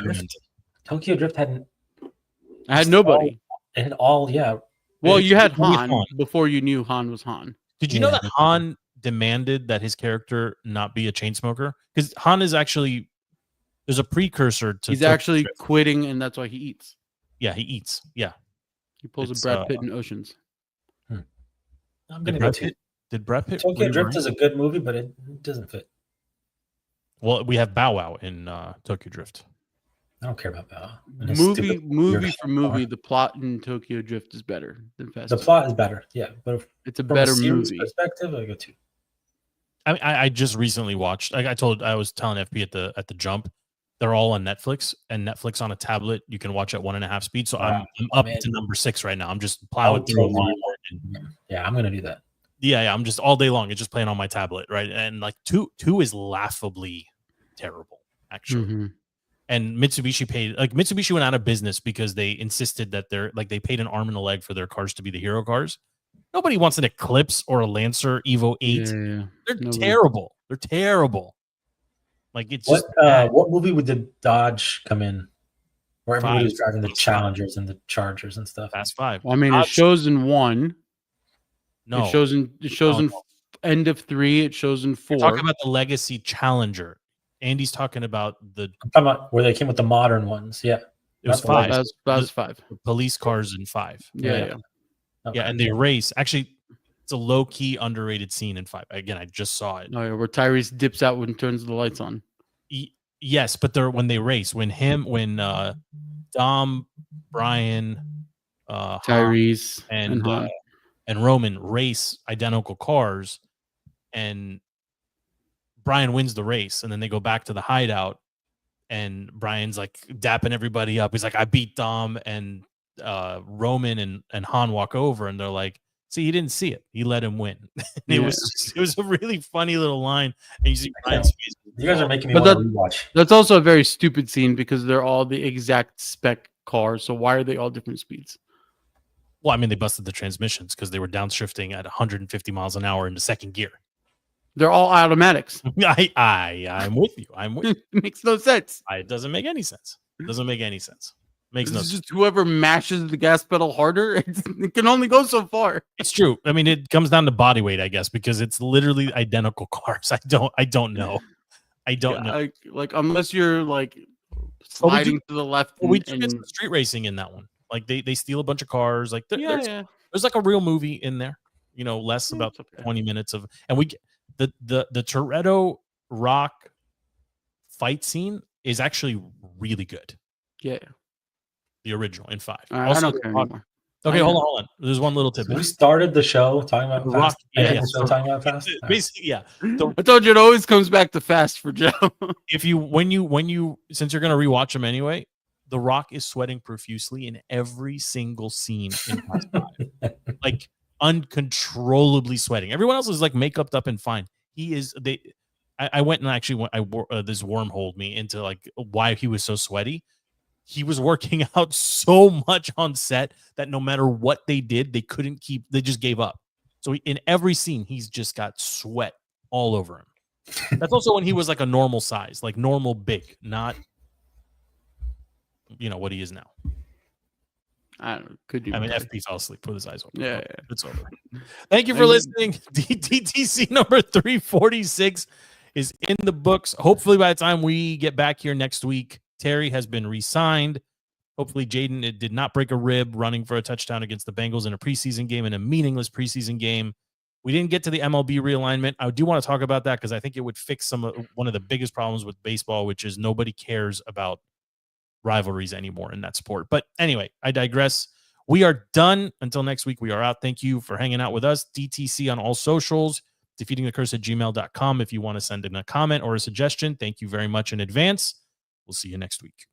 Tokyo Drift hadn't. I had nobody. It had all, yeah. Well, you had only Han before you knew Han was Han. Did you know Yeah. that Han demanded that his character not be a chain smoker? Because Han is actually there's a precursor to. He's Tokyo actually Drift. quitting, and that's why he eats. Yeah, he eats. Yeah. He pulls It's, a Brad Pitt in Oceans. I'm Did gonna go Brad to Pitt? Did Brad Pitt? Tokyo Drift rewrite? is a good movie, but it doesn't fit. Well, we have Bow Wow in Tokyo Drift. I don't care about that. And his Movie stupid for weird movie, car. the plot in Tokyo Drift is better than Fast. The 2. plot is better, yeah, but It's a from better a series movie. perspective, I go 2. I mean, I just recently watched. Like I was telling FP at the jump. They're all on Netflix, and Netflix on a tablet you can watch at 1.5 speed. So I'm up man. to number 6 right now. I'm just plowing through them. Yeah, I'm gonna do that. Yeah, I'm just all day long. It's just playing on my tablet, right? And like two is laughably terrible, actually. Mhm. And Mitsubishi went out of business because they insisted that they paid an arm and a leg for their cars to be the hero cars. Nobody wants an Eclipse or a Lancer Evo 8. Yeah. They're Nobody. terrible. They're terrible. Like it's What just bad. what movie would the Dodge come in? Where everybody was driving the Fast Challengers and the Chargers and stuff. Fast 5. Well, I mean, it Dodge- shows in 1. No. It shows in No. end of 3. It shows in 4. Talk about the Legacy Challenger. Andy's talking about the I'm talking about where they came with the modern ones. Yeah. it was Not the 5. That was 5. The police cars in 5. Yeah. Okay. Yeah, and they race. Actually, it's a low key underrated scene in 5. Again, I just saw it. Oh, yeah, where Tyrese dips out when he turns the lights on. Yes, but they're when they race, when Dom, Brian, Tyrese Han. and Roman race identical cars, and Brian wins the race, and then they go back to the hideout, and Brian's like dapping everybody up. He's like, "I beat Dom," and Roman and Han walk over, and they're like, "See, he didn't see it. He let him win." It was a really funny little line, and you see Brian's face. You guys are making me But want to rewatch. That's also a very stupid scene because they're all the exact spec cars. So why are they all different speeds? Well, I mean, they busted the transmissions because they were downshifting at 150 miles an hour into second gear. They're all automatics. I'm with you. I'm with you. It makes no sense. It doesn't make any sense. It doesn't make any sense. Makes no It's sense. just whoever mashes the gas pedal harder, it can only go so far. It's true. I mean, it comes down to body weight, I guess, because it's literally identical cars. I don't know. I don't know. Like unless you're like sliding to the left. We do get some street racing in that one. Like they steal a bunch of cars. Like there's like a real movie in there. You know, less about 20 minutes of, and we get the Toretto Rock fight scene is actually really good. Yeah. The original in 5. I don't care anymore. Okay, hold on. There's one little tip. So we started the show talking about Rock. Fast. Talking about Fast. Basically, yeah. I told you it always comes back to Fast for Joe. If you when you since you're gonna rewatch them anyway, The Rock is sweating profusely in every single scene in Fast 5. Like uncontrollably sweating. Everyone else is like makeuped up and fine. He is I went and actually this wormholed me into like why he was so sweaty. He was working out so much on set that no matter what they did, they just gave up. So in every scene, he's just got sweat all over him. That's also when he was like a normal size, like normal big, not, what he is now. I don't know. Could you? I mean, FP fell asleep with his eyes open. Yeah. It's over. Thank you for listening. DTC number 346 is in the books. Hopefully by the time we get back here next week, Terry has been re-signed. Hopefully, Jayden did not break a rib running for a touchdown against the Bengals in a preseason game, in a meaningless preseason game. We didn't get to the MLB realignment. I do want to talk about that because I think it would fix one of the biggest problems with baseball, which is nobody cares about rivalries anymore in that sport. But anyway, I digress. We are done. Until next week, we are out. Thank you for hanging out with us. DTC on all socials, defeatingthecurse@gmail.com if you want to send in a comment or a suggestion. Thank you very much in advance. We'll see you next week.